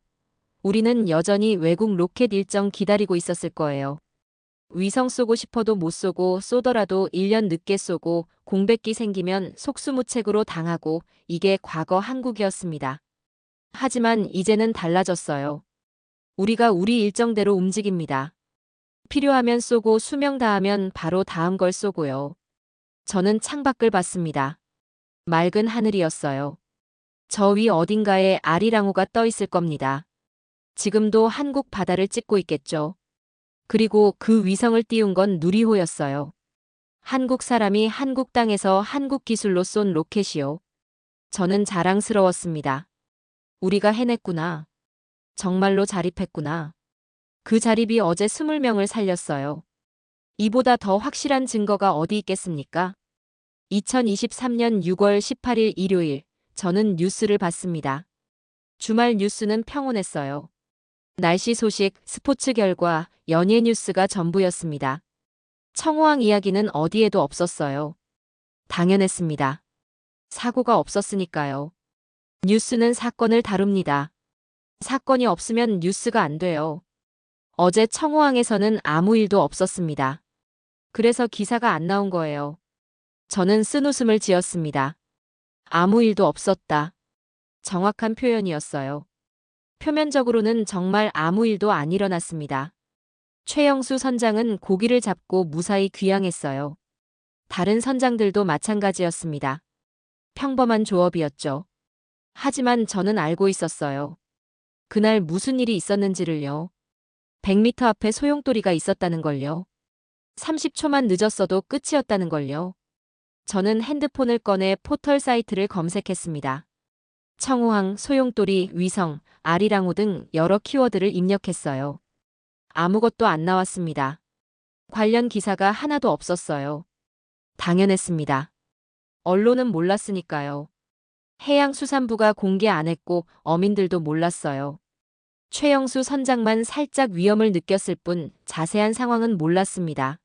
우리는 여전히 외국 로켓 일정 기다리고 있었을 거예요. 위성 쏘고 싶어도 못 쏘고 쏘더라도 1년 늦게 쏘고 공백기 생기면 속수무책으로 당하고 이게 과거 한국이었습니다. 하지만 이제는 달라졌어요. 우리가 우리 일정대로 움직입니다. 필요하면 쏘고 수명 다하면 바로 다음 걸 쏘고요. 저는 창밖을 봤습니다. 맑은 하늘이었어요. 저 위 어딘가에 아리랑호가 떠 있을 겁니다. 지금도 한국 바다를 찍고 있겠죠. 그리고 그 위성을 띄운 건 누리호였어요. 한국 사람이 한국 땅에서 한국 기술로 쏜 로켓이요. 저는 자랑스러웠습니다. 우리가 해냈구나. 정말로 자립했구나. 그 자립이 어제 20명을 살렸어요. 이보다 더 확실한 증거가 어디 있겠습니까? 2023년 6월 18일 일요일, 저는 뉴스를 봤습니다. 주말 뉴스는 평온했어요. 날씨 소식, 스포츠 결과, 연예 뉴스가 전부였습니다. 청호항 이야기는 어디에도 없었어요. 당연했습니다. 사고가 없었으니까요. 뉴스는 사건을 다룹니다. 사건이 없으면 뉴스가 안 돼요. 어제 청호항에서는 아무 일도 없었습니다. 그래서 기사가 안 나온 거예요. 저는 쓴웃음을 지었습니다. 아무 일도 없었다. 정확한 표현이었어요. 표면적으로는 정말 아무 일도 안 일어났습니다. 최영수 선장은 고기를 잡고 무사히 귀향했어요. 다른 선장들도 마찬가지였습니다. 평범한 조업이었죠. 하지만 저는 알고 있었어요. 그날 무슨 일이 있었는지를요. 100m 앞에 소용돌이가 있었다는 걸요. 30초만 늦었어도 끝이었다는 걸요. 저는 핸드폰을 꺼내 포털 사이트를 검색했습니다. 청호항, 소용돌이, 위성, 아리랑호 등 여러 키워드를 입력했어요. 아무것도 안 나왔습니다. 관련 기사가 하나도 없었어요. 당연했습니다. 언론은 몰랐으니까요. 해양수산부가 공개 안 했고 어민들도 몰랐어요. 최영수 선장만 살짝 위험을 느꼈을 뿐 자세한 상황은 몰랐습니다.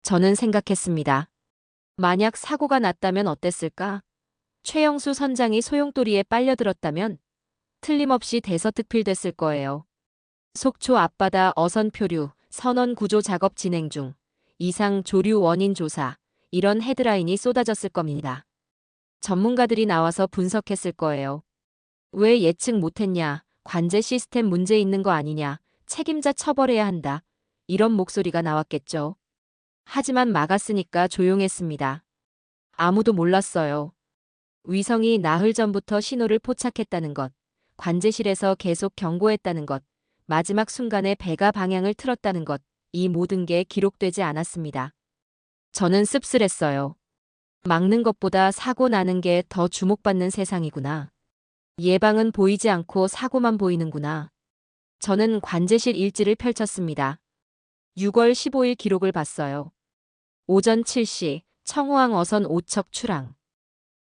저는 생각했습니다. 만약 사고가 났다면 어땠을까? 최영수 선장이 소용돌이에 빨려들었다면 틀림없이 대서특필됐을 거예요. 속초 앞바다 어선 표류, 선원 구조 작업 진행 중, 이상 조류 원인 조사, 이런 헤드라인이 쏟아졌을 겁니다. 전문가들이 나와서 분석했을 거예요. 왜 예측 못했냐, 관제 시스템 문제 있는 거 아니냐, 책임자 처벌해야 한다. 이런 목소리가 나왔겠죠. 하지만 막았으니까 조용했습니다. 아무도 몰랐어요. 위성이 나흘 전부터 신호를 포착했다는 것, 관제실에서 계속 경고했다는 것, 마지막 순간에 배가 방향을 틀었다는 것, 이 모든 게 기록되지 않았습니다. 저는 씁쓸했어요. 막는 것보다 사고 나는 게 더 주목받는 세상이구나. 예방은 보이지 않고 사고만 보이는구나. 저는 관제실 일지를 펼쳤습니다. 6월 15일 기록을 봤어요. 오전 7시 청호항 어선 5척 출항.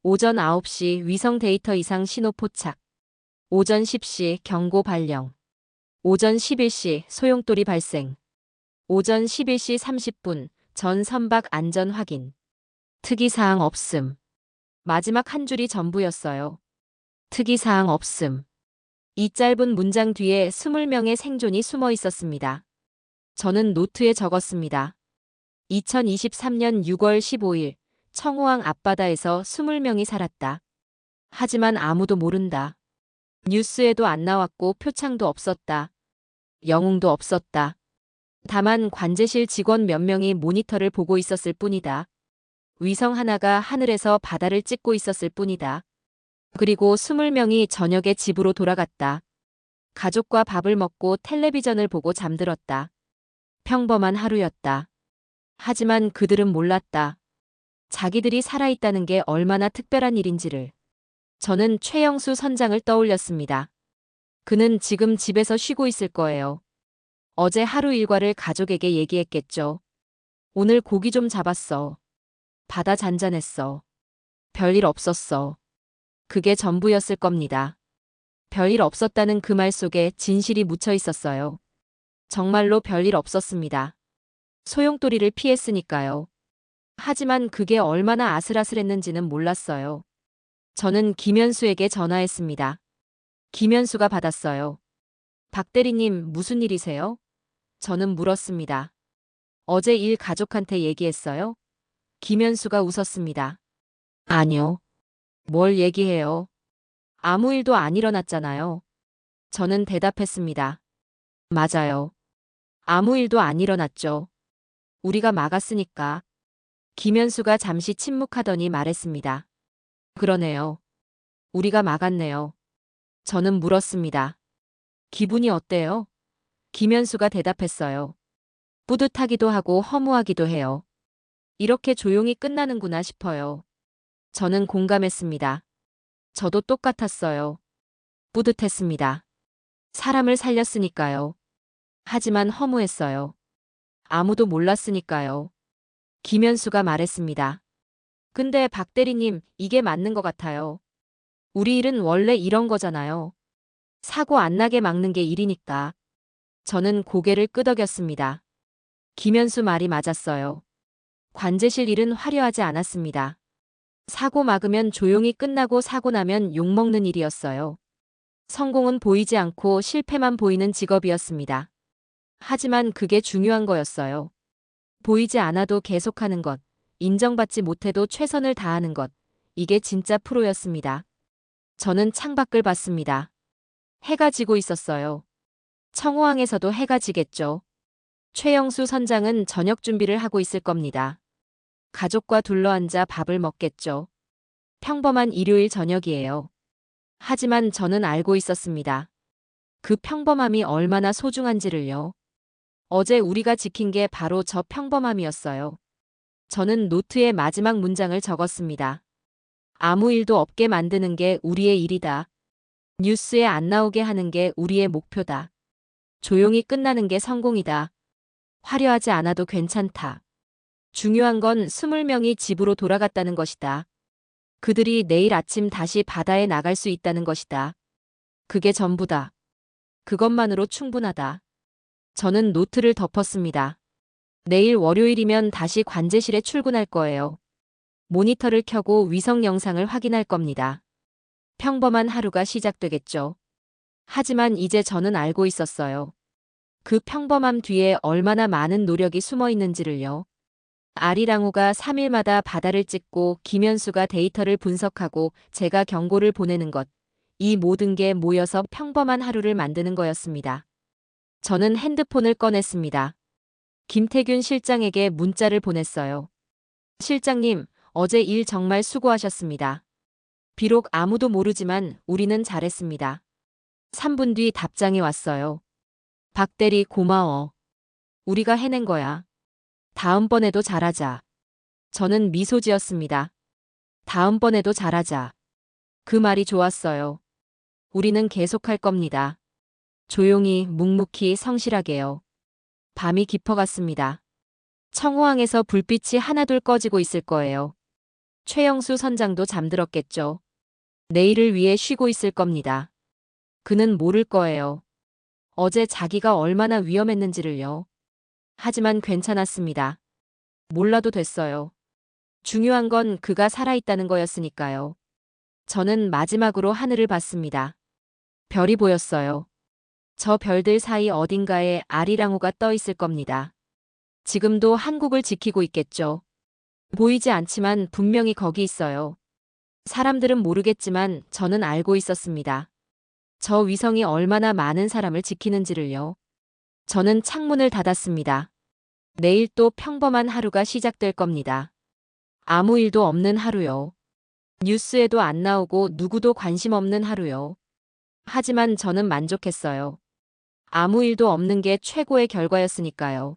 오전 9시 위성 데이터 이상 신호 포착. 오전 10시 경고 발령. 오전 11시 소용돌이 발생. 오전 11시 30분 전 선박 안전 확인. 특이사항 없음. 마지막 한 줄이 전부였어요. 특이사항 없음. 이 짧은 문장 뒤에 20명의 생존이 숨어 있었습니다. 저는 노트에 적었습니다. 2023년 6월 15일 청호항 앞바다에서 20명이 살았다. 하지만 아무도 모른다. 뉴스에도 안 나왔고 표창도 없었다. 영웅도 없었다. 다만 관제실 직원 몇 명이 모니터를 보고 있었을 뿐이다. 위성 하나가 하늘에서 바다를 찍고 있었을 뿐이다. 그리고 20명이 저녁에 집으로 돌아갔다. 가족과 밥을 먹고 텔레비전을 보고 잠들었다. 평범한 하루였다. 하지만 그들은 몰랐다. 자기들이 살아있다는 게 얼마나 특별한 일인지를. 저는 최영수 선장을 떠올렸습니다. 그는 지금 집에서 쉬고 있을 거예요. 어제 하루 일과를 가족에게 얘기했겠죠. 오늘 고기 좀 잡았어. 바다 잔잔했어. 별일 없었어. 그게 전부였을 겁니다. 별일 없었다는 그 말 속에 진실이 묻혀 있었어요. 정말로 별일 없었습니다. 소용돌이를 피했으니까요. 하지만 그게 얼마나 아슬아슬했는지는 몰랐어요. 저는 김현수에게 전화했습니다. 김현수가 받았어요. 박 대리님, 무슨 일이세요? 저는 물었습니다. 어제 일 가족한테 얘기했어요? 김현수가 웃었습니다. 아니요. 뭘 얘기해요? 아무 일도 안 일어났잖아요. 저는 대답했습니다. 맞아요. 아무 일도 안 일어났죠. 우리가 막았으니까. 김현수가 잠시 침묵하더니 말했습니다. 그러네요. 우리가 막았네요. 저는 물었습니다. 기분이 어때요? 김현수가 대답했어요. 뿌듯하기도 하고 허무하기도 해요. 이렇게 조용히 끝나는구나 싶어요. 저는 공감했습니다. 저도 똑같았어요. 뿌듯했습니다. 사람을 살렸으니까요. 하지만 허무했어요. 아무도 몰랐으니까요. 김현수가 말했습니다. 근데 박 대리님, 이게 맞는 것 같아요. 우리 일은 원래 이런 거잖아요. 사고 안 나게 막는 게 일이니까. 저는 고개를 끄덕였습니다. 김현수 말이 맞았어요. 관제실 일은 화려하지 않았습니다. 사고 막으면 조용히 끝나고 사고 나면 욕먹는 일이었어요. 성공은 보이지 않고 실패만 보이는 직업이었습니다. 하지만 그게 중요한 거였어요. 보이지 않아도 계속하는 것, 인정받지 못해도 최선을 다하는 것, 이게 진짜 프로였습니다. 저는 창밖을 봤습니다. 해가 지고 있었어요. 청호항에서도 해가 지겠죠. 최영수 선장은 저녁 준비를 하고 있을 겁니다. 가족과 둘러앉아 밥을 먹겠죠. 평범한 일요일 저녁이에요. 하지만 저는 알고 있었습니다. 그 평범함이 얼마나 소중한지를요. 어제 우리가 지킨 게 바로 저 평범함이었어요. 저는 노트에 마지막 문장을 적었습니다. 아무 일도 없게 만드는 게 우리의 일이다. 뉴스에 안 나오게 하는 게 우리의 목표다. 조용히 끝나는 게 성공이다. 화려하지 않아도 괜찮다. 중요한 건 20명이 집으로 돌아갔다는 것이다. 그들이 내일 아침 다시 바다에 나갈 수 있다는 것이다. 그게 전부다. 그것만으로 충분하다. 저는 노트를 덮었습니다. 내일 월요일이면 다시 관제실에 출근할 거예요. 모니터를 켜고 위성 영상을 확인할 겁니다. 평범한 하루가 시작되겠죠. 하지만 이제 저는 알고 있었어요. 그 평범함 뒤에 얼마나 많은 노력이 숨어 있는지를요. 아리랑호가 3일마다 바다를 찍고 김현수가 데이터를 분석하고 제가 경고를 보내는 것. 이 모든 게 모여서 평범한 하루를 만드는 거였습니다. 저는 핸드폰을 꺼냈습니다. 김태균 실장에게 문자를 보냈어요. 실장님, 어제 일 정말 수고하셨습니다. 비록 아무도 모르지만 우리는 잘했습니다. 3분 뒤 답장이 왔어요. 박 대리 고마워. 우리가 해낸 거야. 다음번에도 잘하자. 저는 미소 지었습니다. 다음번에도 잘하자. 그 말이 좋았어요. 우리는 계속할 겁니다. 조용히, 묵묵히, 성실하게요. 밤이 깊어갔습니다. 청호항에서 불빛이 하나둘 꺼지고 있을 거예요. 최영수 선장도 잠들었겠죠. 내일을 위해 쉬고 있을 겁니다. 그는 모를 거예요. 어제 자기가 얼마나 위험했는지를요. 하지만 괜찮았습니다. 몰라도 됐어요. 중요한 건 그가 살아있다는 거였으니까요. 저는 마지막으로 하늘을 봤습니다. 별이 보였어요. 저 별들 사이 어딘가에 아리랑호가 떠 있을 겁니다. 지금도 한국을 지키고 있겠죠. 보이지 않지만 분명히 거기 있어요. 사람들은 모르겠지만 저는 알고 있었습니다. 저 위성이 얼마나 많은 사람을 지키는지를요. 저는 창문을 닫았습니다. 내일 또 평범한 하루가 시작될 겁니다. 아무 일도 없는 하루요. 뉴스에도 안 나오고 누구도 관심 없는 하루요. 하지만 저는 만족했어요. 아무 일도 없는 게 최고의 결과였으니까요.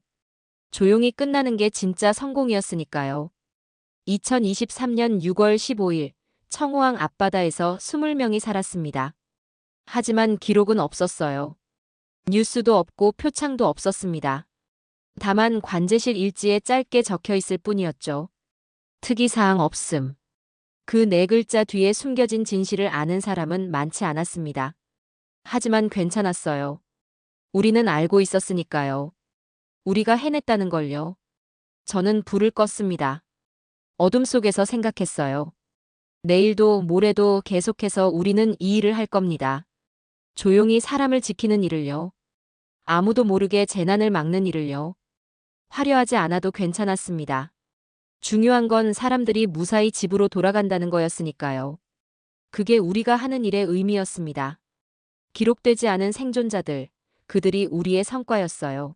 조용히 끝나는 게 진짜 성공이었으니까요. 2023년 6월 15일 청호항 앞바다에서 20명이 살았습니다. 하지만 기록은 없었어요. 뉴스도 없고 표창도 없었습니다. 다만 관제실 일지에 짧게 적혀 있을 뿐이었죠. 특이사항 없음. 그 네 글자 뒤에 숨겨진 진실을 아는 사람은 많지 않았습니다. 하지만 괜찮았어요. 우리는 알고 있었으니까요. 우리가 해냈다는 걸요. 저는 불을 껐습니다. 어둠 속에서 생각했어요. 내일도 모레도 계속해서 우리는 이 일을 할 겁니다. 조용히 사람을 지키는 일을요. 아무도 모르게 재난을 막는 일을요. 화려하지 않아도 괜찮았습니다. 중요한 건 사람들이 무사히 집으로 돌아간다는 거였으니까요. 그게 우리가 하는 일의 의미였습니다. 기록되지 않은 생존자들, 그들이 우리의 성과였어요.